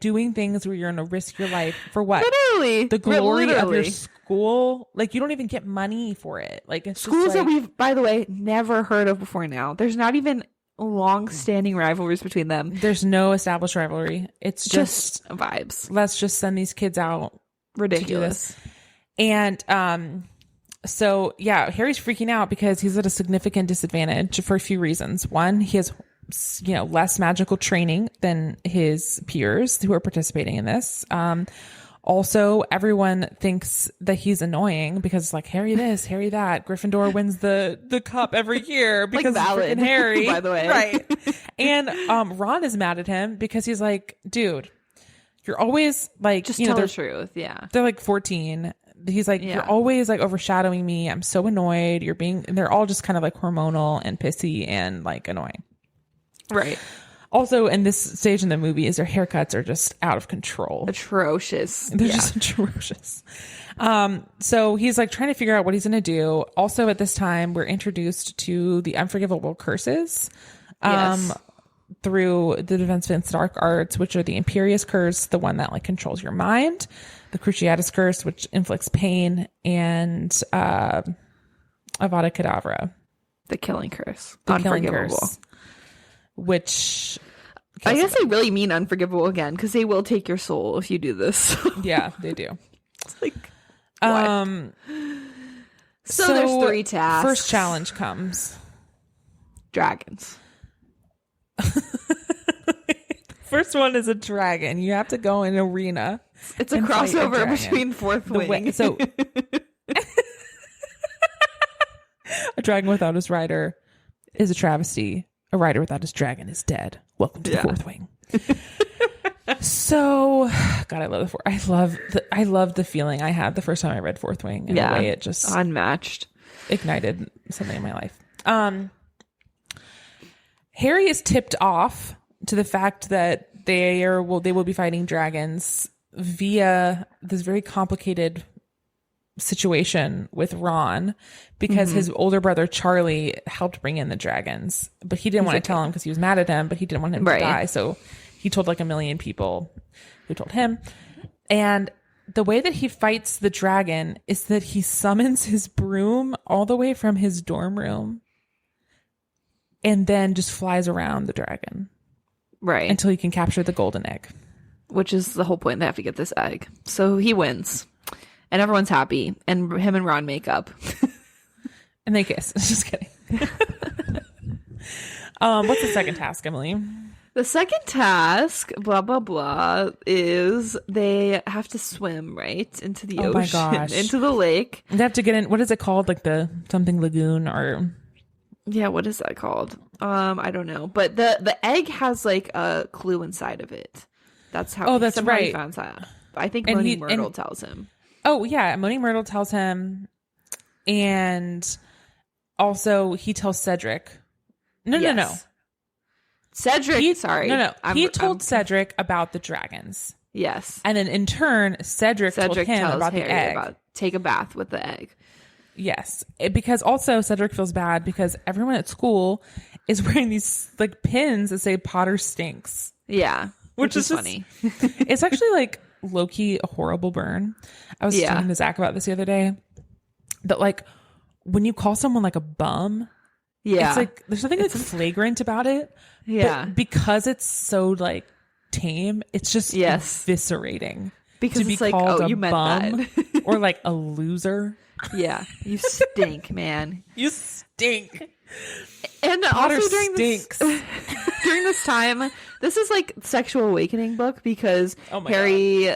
doing things where you're going to risk your life for what? Literally. The glory of your school? Like, you don't even get money for it. Like, it's schools just like, that we've, by the way, never heard of before now. There's not even long-standing rivalries between them. There's no established rivalry. It's just vibes. Let's just send these kids out. Ridiculous. And so yeah, Harry's freaking out because he's at a significant disadvantage for a few reasons. One, he has less magical training than his peers who are participating in this. Also, everyone thinks that he's annoying because it's like, Harry this, Harry that. Gryffindor wins the cup every year because like valid, it's freaking Harry. by the way. Right. And Ron is mad at him because he's like, dude, you're always like, just tell the truth. Yeah. They're like 14. He's like, you're always like overshadowing me. I'm so annoyed. And they're all just kind of like hormonal and pissy and like annoying. Right. Also, in this stage in the movie, their haircuts are just out of control. Atrocious. They're just atrocious. So he's like trying to figure out what he's going to do. Also, at this time, we're introduced to the unforgivable curses. Through the Defense Dark Arts, which are the Imperious Curse, the one that like controls your mind, the Cruciatus Curse, which inflicts pain, and Avada Kedavra, the Killing Curse, the unforgivable. Killing Curse, which I guess they really mean unforgivable again because they will take your soul if you do this. Yeah, they do. It's like what? So there's 3 tasks. First challenge comes dragons. First one is a dragon. You have to go in an arena. It's a crossover between Fourth Wing. So a dragon without his rider is a travesty. A rider without his dragon is dead. Welcome to the Fourth Wing. So, God, I love the feeling I had the first time I read Fourth Wing. In a way it just unmatched, ignited something in my life. Harry is tipped off to the fact that they will be fighting dragons via this very complicated situation with Ron because his older brother Charlie helped bring in the dragons, but he didn't want to tell him because he was mad at him, but he didn't want him to die. So he told like 1 million people who told him. And the way that he fights the dragon is that he summons his broom all the way from his dorm room and then just flies around the dragon. Right. Until he can capture the golden egg. Which is the whole point. They have to get this egg. So he wins. And everyone's happy. And him and Ron make up. And they kiss. Just kidding. What's the second task, Emily? The second task, blah, blah, blah, is they have to swim, right? Into the ocean. My gosh. Into the lake. They have to get in. What is it called? Like the something lagoon or... Yeah, what is that called? I don't know. But the egg has like a clue inside of it. That's how. Oh, that's somehow he right. found that. I think And Moaning Myrtle tells him. Oh yeah, Moaning Myrtle tells him, and also he tells Cedric. No. Cedric. He told Cedric about the dragons. Yes. And then in turn, Cedric told him tells about Harry the egg. about take a bath with the egg. Yes, because also Cedric feels bad because everyone at school is wearing these like pins that say Potter stinks. Yeah, which is funny. It's actually like low-key a horrible burn. I was talking to Zach about this the other day. That like when you call someone like a bum, it's like there's something like flagrant about it. Yeah, but because it's so like tame, it's just eviscerating. Because to it's be like, called a you meant bum that. or like a loser. Yeah, you stink, man. You stink. And Potter also during stinks. during this time, this is like sexual awakening book because Harry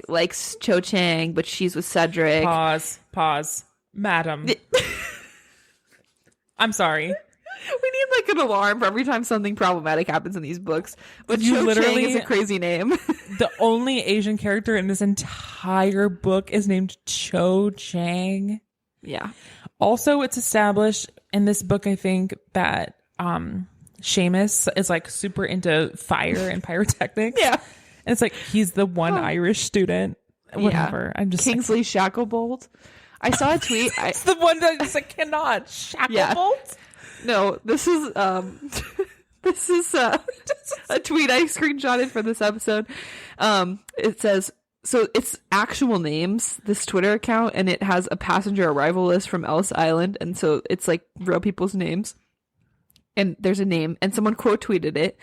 likes Cho Chang, but she's with Cedric. Pause, madam. I'm sorry. We need like an alarm for every time something problematic happens in these books. But You Cho literally- Chang is a crazy name. The only Asian character in this entire book is named Cho Chang. Yeah. Also, it's established in this book, I think, that Seamus is like super into fire and pyrotechnics. Yeah. And it's like he's the one Irish student. Whatever. I'm just Kingsley Shacklebolt. I saw a tweet. It's the one that just like cannot Shacklebolt. No, this is this is a tweet I screenshotted for this episode. It says, so it's actual names, this Twitter account, and it has a passenger arrival list from Ellis Island, and so it's like real people's names. And there's a name, and someone quote tweeted it,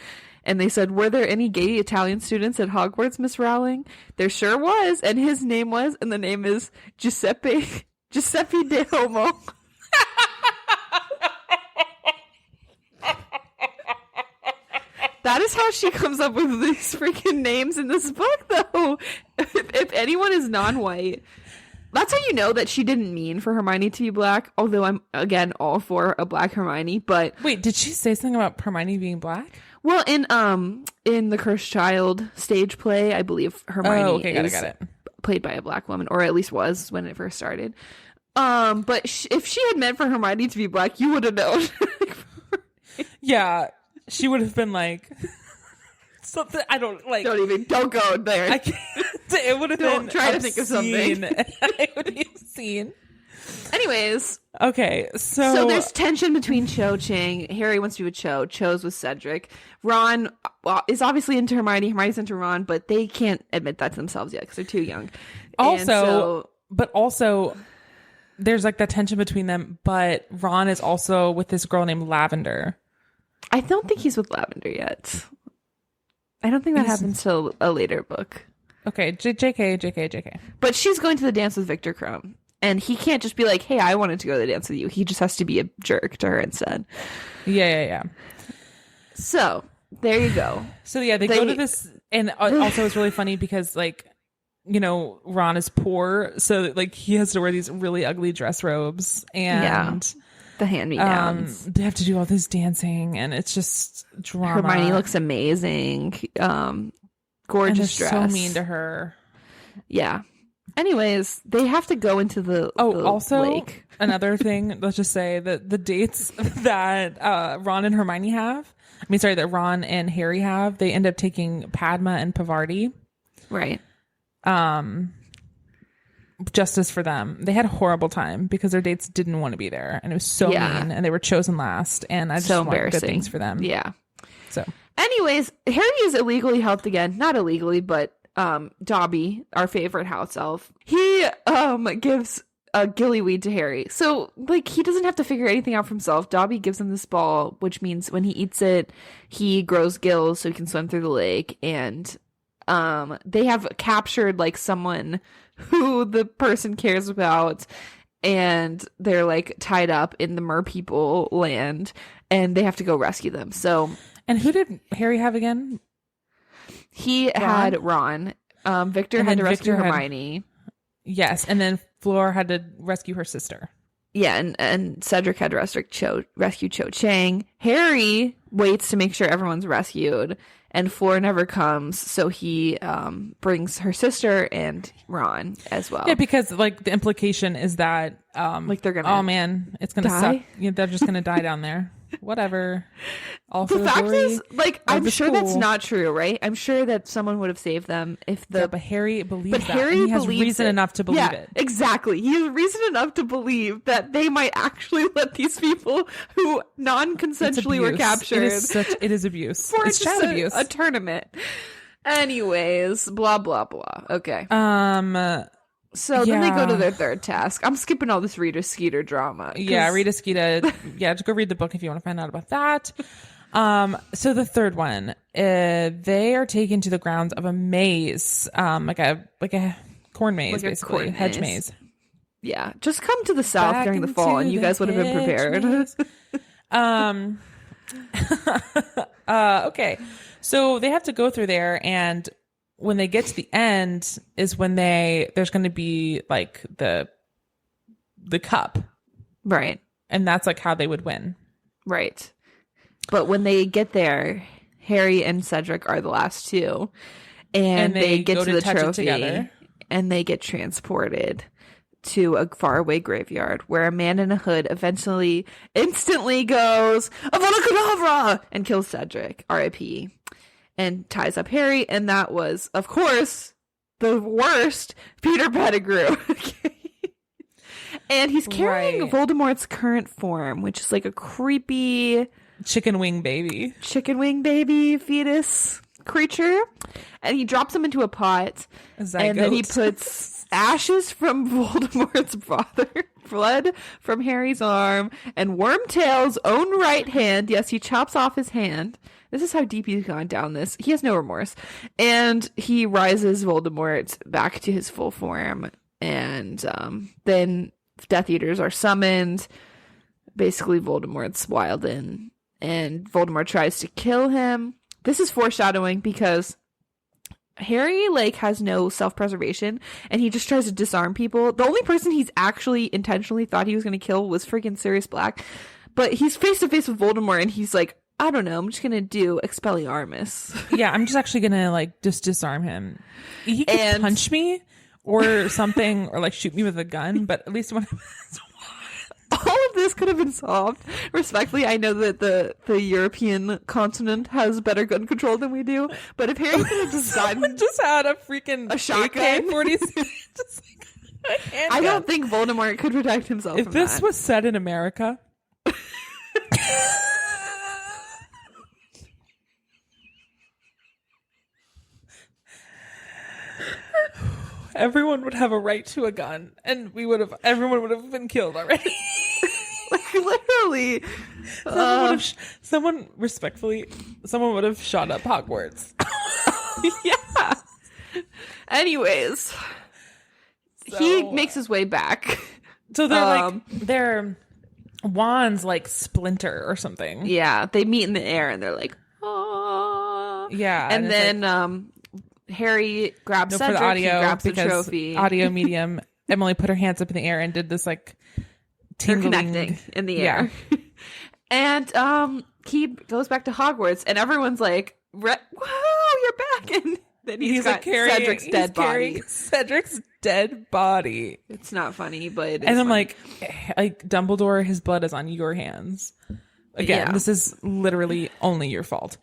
and they said, "Were there any gay Italian students at Hogwarts, Miss Rowling?" There sure was, and his name was, and the name is Giuseppe De Homo. That is how she comes up with these freaking names in this book, though. If anyone is non-white, that's how you know that she didn't mean for Hermione to be black. Although I'm, again, all for a black Hermione. But wait, did she say something about Hermione being black? Well, in the Cursed Child stage play, I believe Hermione is got it. played by a black woman, or at least was when it first started. But if she had meant for Hermione to be black, you would have known. Yeah. She would have been like something. I don't like. Don't go there. I can't. It would have been. Try to think of something. It would be obscene. Anyways, okay, so there's tension between Cho Chang. Harry wants to be with Cho. Cho's with Cedric. Ron is obviously into Hermione. Hermione's into Ron, but they can't admit that to themselves yet because they're too young. Also, there's like that tension between them. But Ron is also with this girl named Lavender. I don't think he's with Lavender yet. I don't think that happens till a later book. Okay, JK. But she's going to the dance with Victor Crumb. And he can't just be like, hey, I wanted to go to the dance with you. He just has to be a jerk to her instead. Yeah. So, there you go. So, yeah, they go to this. And also it's really funny because, like, you know, Ron is poor. So, like, he has to wear these really ugly dress robes. And the hand-me-downs. They have to do all this dancing. And it's just drama. Hermione looks amazing. Gorgeous dress. So mean to her. Yeah. Anyways, they have to go into the also lake. Another thing, let's just say that the dates that Ron and Hermione have, that Ron and Harry have, they end up taking Padma and Pavarti. Right. Justice for them. They had a horrible time because their dates didn't want to be there, and it was so mean, and they were chosen last, and I just want good things for them. Yeah. So anyways, Harry is illegally helped again. Not illegally, but Dobby, our favorite house elf, he gives a gillyweed to Harry. So, like, he doesn't have to figure anything out for himself. Dobby gives him this ball, which means when he eats it, he grows gills so he can swim through the lake. And they have captured, like, someone who the person cares about, and they're, like, tied up in the merpeople land, and they have to go rescue them. So, and who did Harry have again? He had Ron. Victor had to rescue Hermione. Yes, and then Fleur had to rescue her sister. Yeah, and Cedric had rescued Cho Chang. Harry waits to make sure everyone's rescued, and Fleur never comes, so he brings her sister and Ron as well. Yeah, because like the implication is that like they're gonna oh man, it's gonna die? suck. Yeah, they're just gonna die down there. Whatever. All for The fact glory is, like, of I'm the sure that's school. not true, right? I'm sure that someone would have saved them if the. Yeah, but Harry believes But that. Harry and he has believes reason it. enough to believe Yeah, it. exactly. He has reason enough to believe that they might actually let these people who It's non-consensually were abuse. captured It is abuse. for It's just child abuse. a tournament. Anyways, blah blah blah. Okay. So then they go to yeah. their third task. I'm skipping all this Rita Skeeter drama. Yeah, Rita Skeeter. Yeah, just go read the book if you want to find out about that. So the third one, they are taken to the grounds of a maze, like a corn maze, Like a basically, corn hedge maze. maze. Yeah, just come to the south Back during the fall, and into you guys would have been the prepared. hedge maze. Okay, so they have to go through there, and when they get to the end is when there's going to be like the cup, Right. and that's like how they would win. Right. But when they get there, Harry and Cedric are the last two. And they get go to the touch it trophy together. and they get transported to a faraway graveyard where a man in a hood instantly goes, Avada Kedavra! And kills Cedric, R.I.P. And ties up Harry. And that was, of course, the worst Peter Pettigrew. And he's carrying Right. Voldemort's current form, which is like a creepy Chicken wing baby. chicken wing baby fetus creature. And he drops him into a pot. And then he puts ashes from Voldemort's blood from Harry's arm, and Wormtail's own right hand. Yes, he chops off his hand. This is how deep he's gone down this. He has no remorse. And he rises Voldemort back to his full form. And then Death Eaters are summoned. Basically, Voldemort's wild in. And Voldemort tries to kill him. This is foreshadowing because Harry, like, has no self-preservation, and he just tries to disarm people. The only person he's actually intentionally thought he was going to kill was freaking Sirius Black. But he's face-to-face with Voldemort, and he's like, I don't know, I'm just going to do Expelliarmus. Yeah, I'm just actually gonna like just disarm him. He could punch me or something, or like shoot me with a gun, but at least when All of this could have been solved. Respectfully, I know that the European continent has better gun control than we do, but if Harry could have just gotten just had a freaking shotgun. AK-47, just like a handgun. I don't think Voldemort could protect himself If from this that. was set in America, everyone would have a right to a gun, and everyone would have been killed already. Like, literally. Someone would have shot up Hogwarts. Yeah. Anyways, he makes his way back. So they're their wands like splinter or something. Yeah, they meet in the air and they're like, oh. Yeah, And it's then Harry grabs for Cedric, the audio, he grabs the because trophy. audio medium. Emily put her hands up in the air and did this like They're tingling. connecting in the air. And he goes back to Hogwarts and everyone's like, whoa, you're back. And then he's got like carrying Cedric's dead body. Cedric's dead body. It's not funny, but it is And I'm funny. like Dumbledore, his blood is on your hands. Again, Yeah. this is literally only your fault.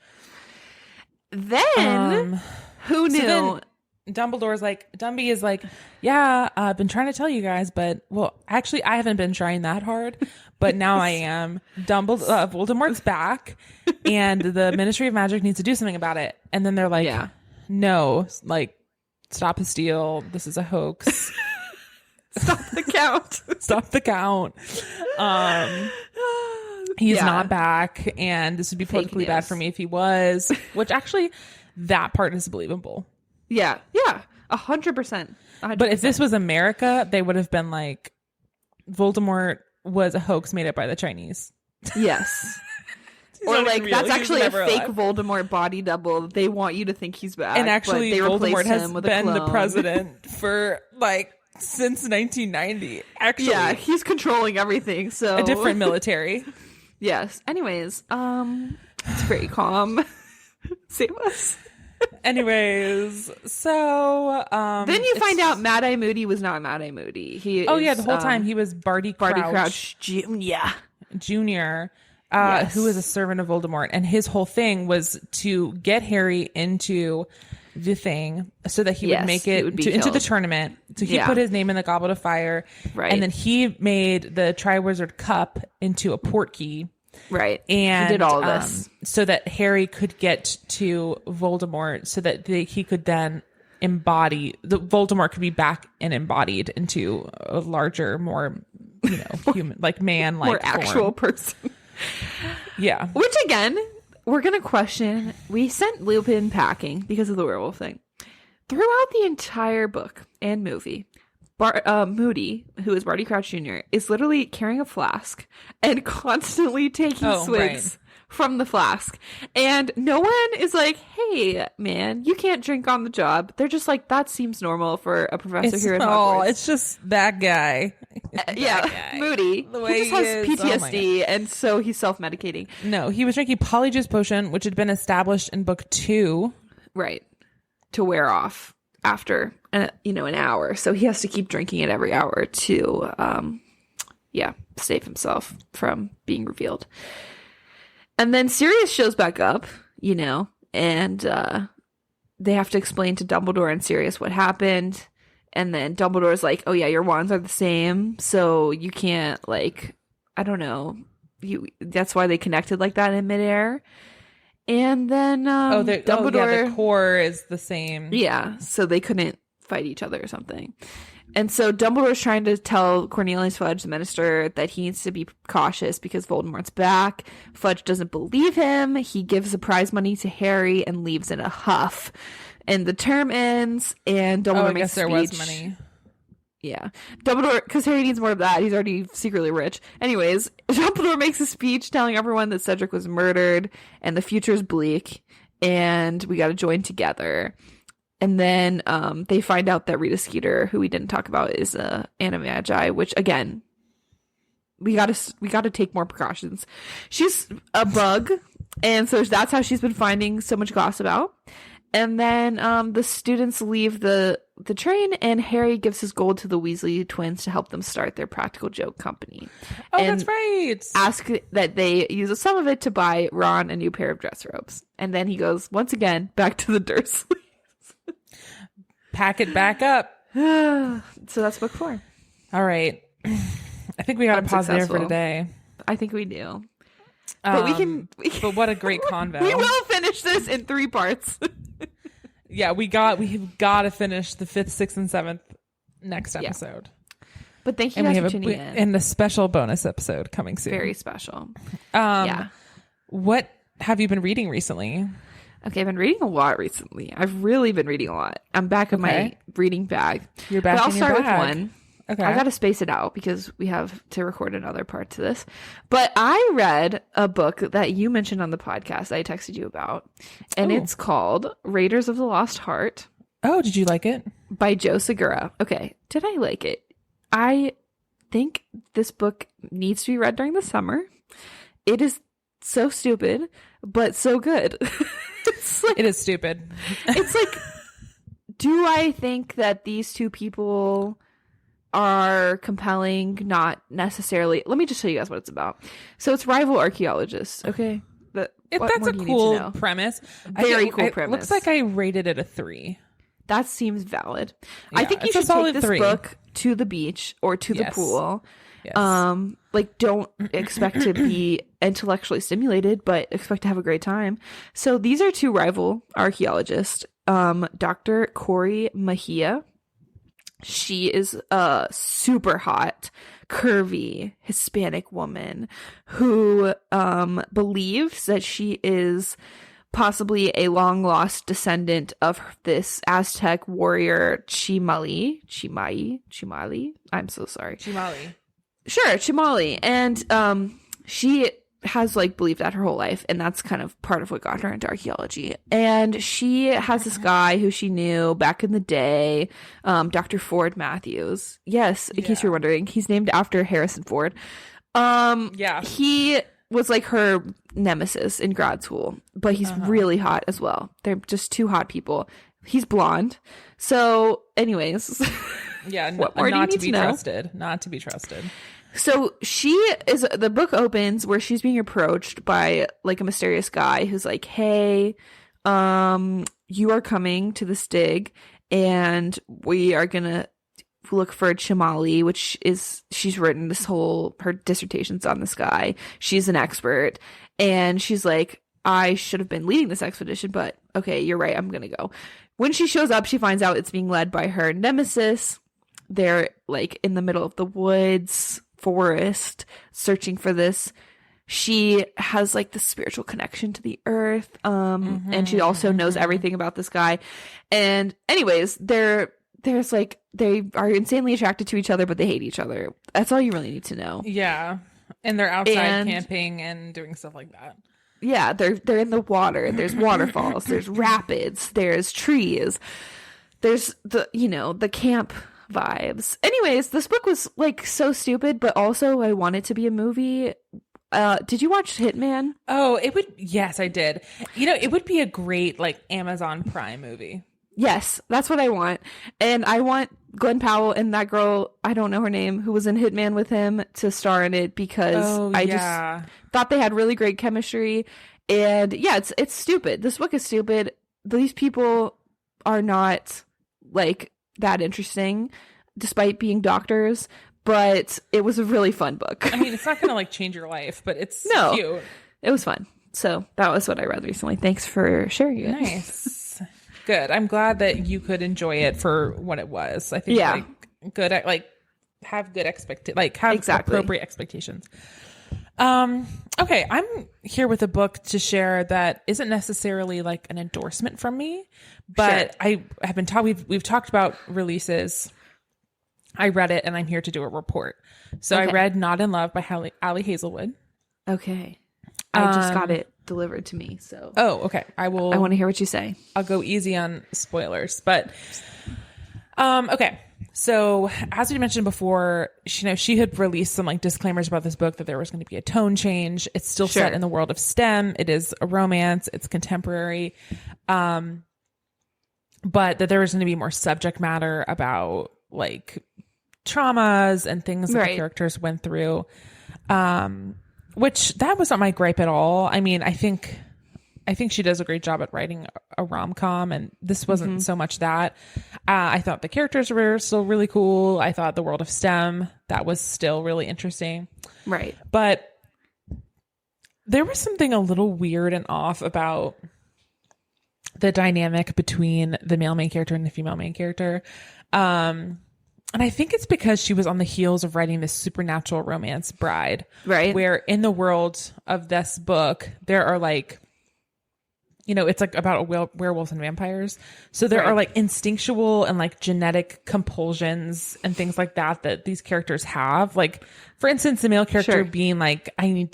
Then, who knew? So then Dumbledore's like, Dumby is like, yeah, I've been trying to tell you guys, but well, actually, I haven't been trying that hard, but now I am. Voldemort's back, and the Ministry of Magic needs to do something about it. And then they're like, no, like, stop his steal. This is a hoax. Stop the count. Stop the count. He's not back, and this would be politically bad for me if he was. Which actually, that part is believable. Yeah, 100%. But if this was America, they would have been like, Voldemort was a hoax made up by the Chinese. Yes. Or not like, even real. that's He was actually a never fake alive. Voldemort body double. They want you to think he's back. And actually, but they Voldemort replaced has him with a been the clone. president for like since 1990. Actually, Yeah, he's controlling everything. So a different military. Yes. Anyways, it's very calm. Save us. Anyways, so Then you find out Mad Eye Moody was not Mad Eye Moody. the whole time he was Barty Crouch Jr. Yes. Who was a servant of Voldemort, and his whole thing was to get Harry into the thing so that he would make it into the tournament. So he put his name in the Goblet of Fire, right? And then he made the Triwizard Cup into a portkey, right? And he did all this so that Harry could get to Voldemort, so that he could then Voldemort could be back and embodied into a larger, more human, like man, like more actual person. Yeah. Which again, we're gonna question. We sent Lupin packing because of the werewolf thing. Throughout the entire book and movie, Moody, who is Barty Crouch Jr., is literally carrying a flask and constantly taking swigs from the flask. And no one is like, hey, man, you can't drink on the job. They're just like, that seems normal for a professor here at Hogwarts. It's just that guy. Moody. He just has PTSD, and so he's self-medicating. No, he was drinking Polyjuice Potion, which had been established in book 2. Right. To wear off after, an hour. So he has to keep drinking it every hour to, save himself from being revealed. And then Sirius shows back up, and they have to explain to Dumbledore and Sirius what happened. And then Dumbledore's like, oh, yeah, your wands are the same. So you can't, I don't know. That's why they connected like that in midair. And then Dumbledore... the core is the same. Yeah, so they couldn't fight each other or something. And so Dumbledore's trying to tell Cornelius Fudge, the minister, that he needs to be cautious because Voldemort's back. Fudge doesn't believe him. He gives the prize money to Harry and leaves in a huff. And the term ends, and Dumbledore makes a speech. There was money. Yeah. Dumbledore, because Harry needs more of that. He's already secretly rich. Anyways, Dumbledore makes a speech telling everyone that Cedric was murdered and the future's bleak and we got to join together. And then they find out that Rita Skeeter, who we didn't talk about, is Animagi, which again, we got to take more precautions. She's a bug, and so that's how she's been finding so much gossip out. And then the students leave the train, and Harry gives his gold to the Weasley twins to help them start their practical joke company. Oh, and that's right. Ask that they use some of it to buy Ron a new pair of dress robes. And then he goes, once again, back to the Dursleys. Pack it back up. So that's book 4. All right. I think we got to pause there for today. I think we do. But we can. But what a great convo. We will finish this in 3 parts. Yeah, we've got to finish the 5th, 6th, and 7th next episode. But thank you guys for tuning in. And the special bonus episode coming soon. Very special. What have you been reading recently? Okay, I've been reading a lot recently. I've really been reading a lot. I'm back in my reading bag. You're back. But I'll in your start bag. with one. Okay. I got to space it out because we have to record another part to this. But I read a book that you mentioned on the podcast I texted you about, and it's called Raiders of the Lost Heart. Oh, did you like it? By Joe Segura. Okay, did I like it? I think this book needs to be read during the summer. It is so stupid, but so good. It is stupid. It's like, do I think that these two people are compelling? Not necessarily. Let me just tell you guys what it's about. So it's rival archaeologists. Okay. That's a cool premise. Very cool premise. Looks like I rated it a 3. That seems valid. Yeah, I think you should take this book to the beach or to the pool. Yes. Don't expect to be intellectually stimulated, but expect to have a great time. So these are 2 rival archaeologists. Dr. Corey Mejia. She is a super hot, curvy Hispanic woman who believes that she is possibly a long lost descendant of this Aztec warrior Chimali. I'm so sorry. Chimali. Sure, Chimali. And she has like believed that her whole life, and that's kind of part of what got her into archaeology. And she has this guy who she knew back in the day, Dr. Ford Matthews. Yes, in case you're wondering, he's named after Harrison Ford. He was like her nemesis in grad school, but he's really hot as well. They're just two hot people. He's blonde. So anyways, what more not to be trusted, not to be trusted. So the book opens where she's being approached by like a mysterious guy who's like, hey, you are coming to this dig and we are going to look for a Chimali, which is, she's written her dissertation's on this guy. She's an expert. And she's like, I should have been leading this expedition, but okay, you're right. I'm going to go. When she shows up, she finds out it's being led by her nemesis. They're like in the middle of the woods, forest, searching for this. She has like the spiritual connection to the earth. And she also knows everything about this guy. And anyways, there's like, they are insanely attracted to each other, but they hate each other. That's all you really need to know. Yeah. And they're outside camping and doing stuff like that. Yeah, they're in the water. There's waterfalls, there's rapids, there's trees. There's the camp vibes. Anyways, this book was like so stupid, but also I want it to be a movie. Did you watch Hitman? Oh, yes, I did. It would be a great like Amazon Prime movie. Yes, that's what I want. And I want Glenn Powell and that girl, I don't know her name, who was in Hitman with him to star in it because I just thought they had really great chemistry. And yeah, it's stupid. This book is stupid. These people are not like that interesting despite being doctors, but it was a really fun book. I mean, it's not going to like change your life, but it's cute. It was fun. So that was what I read recently. Thanks for sharing it. Nice. Good. I'm glad that you could enjoy it for what it was. I think have good appropriate expectations. Okay, I'm here with a book to share that isn't necessarily like an endorsement from me, but I have been we've talked about releases. I read it and I'm here to do a report. So I read Not in Love by Ali Hazelwood. Okay. I just got it delivered to me, so okay. I want to hear what you say. I'll go easy on spoilers, but okay. So as we mentioned before, she had released some like disclaimers about this book that there was going to be a tone change. It's still set in the world of STEM. It is a romance. It's contemporary, but that there was going to be more subject matter about like traumas and things that the characters went through. Which that was not my gripe at all. I mean, I think she does a great job at writing a rom-com, and this wasn't so much that. I thought the characters were still really cool. I thought the world of STEM, that was still really interesting. Right. But there was something a little weird and off about the dynamic between the male main character and the female main character. And I think it's because she was on the heels of writing this supernatural romance Bride. Right. Where in the world of this book, there are like, it's like about werewolves and vampires. So there are like instinctual and like genetic compulsions and things like that these characters have. Like, for instance, the male character being like, I'm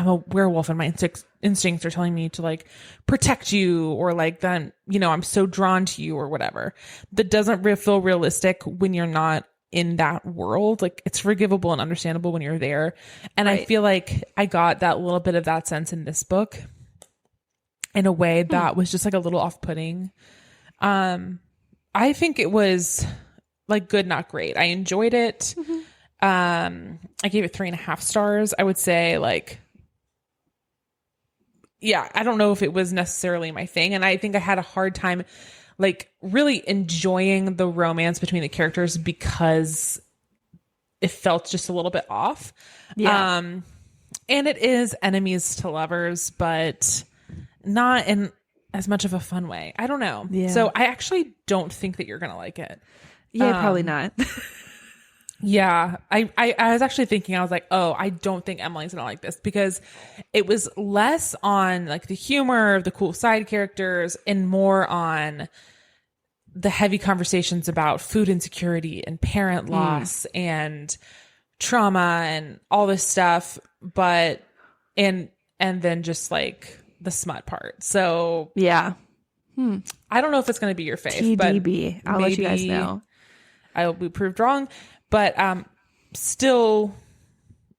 a werewolf and my instincts are telling me to like protect you, or like then, I'm so drawn to you or whatever. That doesn't feel realistic when you're not in that world. Like, it's forgivable and understandable when you're there. And I feel like I got that little bit of that sense in this book in a way that was just like a little off-putting. I think it was like good, not great. I enjoyed it. I gave it 3.5 stars. I would say like, I don't know if it was necessarily my thing. And I think I had a hard time like really enjoying the romance between the characters because it felt just a little bit off. Yeah. And it is enemies to lovers, but not in as much of a fun way. I don't know. Yeah. So I actually don't think that you're going to like it. Yeah, probably not. Yeah, I was actually thinking, I was like, oh, I don't think Emily's gonna like this, because it was less on like the humor of the cool side characters and more on the heavy conversations about food insecurity and parent loss and trauma and all this stuff. But and then just like the smut part. So Yeah. I don't know if it's going to be your fave, TBB. but I'll let you guys maybe know. I will be proved wrong, but still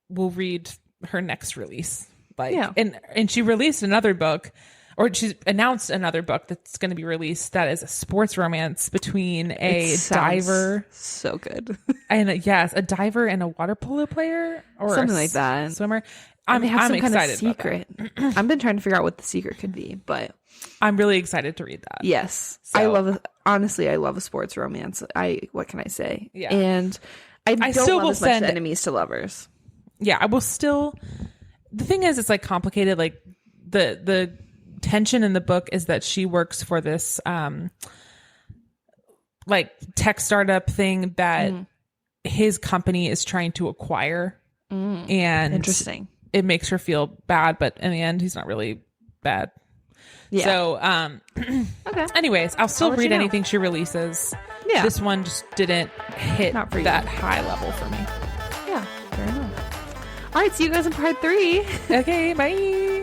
will read her next release. Like, Yeah. and she released another book, or she announced another book that's going to be released that is a sports romance between a diver. So good. And a diver and a water polo player, or Something like that. Swimmer. And they have I'm some kind of excited about secret. I've been trying to figure out what the secret could be, but I'm really excited to read that. yes, So- I love a sports romance. What can I say? Yeah. And I don't still love will as much send- the enemies to lovers. Yeah, I will still. The thing is, it's like complicated. Like the tension in the book is that she works for this like tech startup thing that his company is trying to acquire, and Interesting. it makes her feel bad, but in the end, he's not really bad. Yeah. So, Okay. anyways, I'll still let you read know. anything she releases. Yeah. This one just didn't hit Not for you. that high level for me. Yeah. Fair enough. All right. See you guys in part 3. Okay, bye.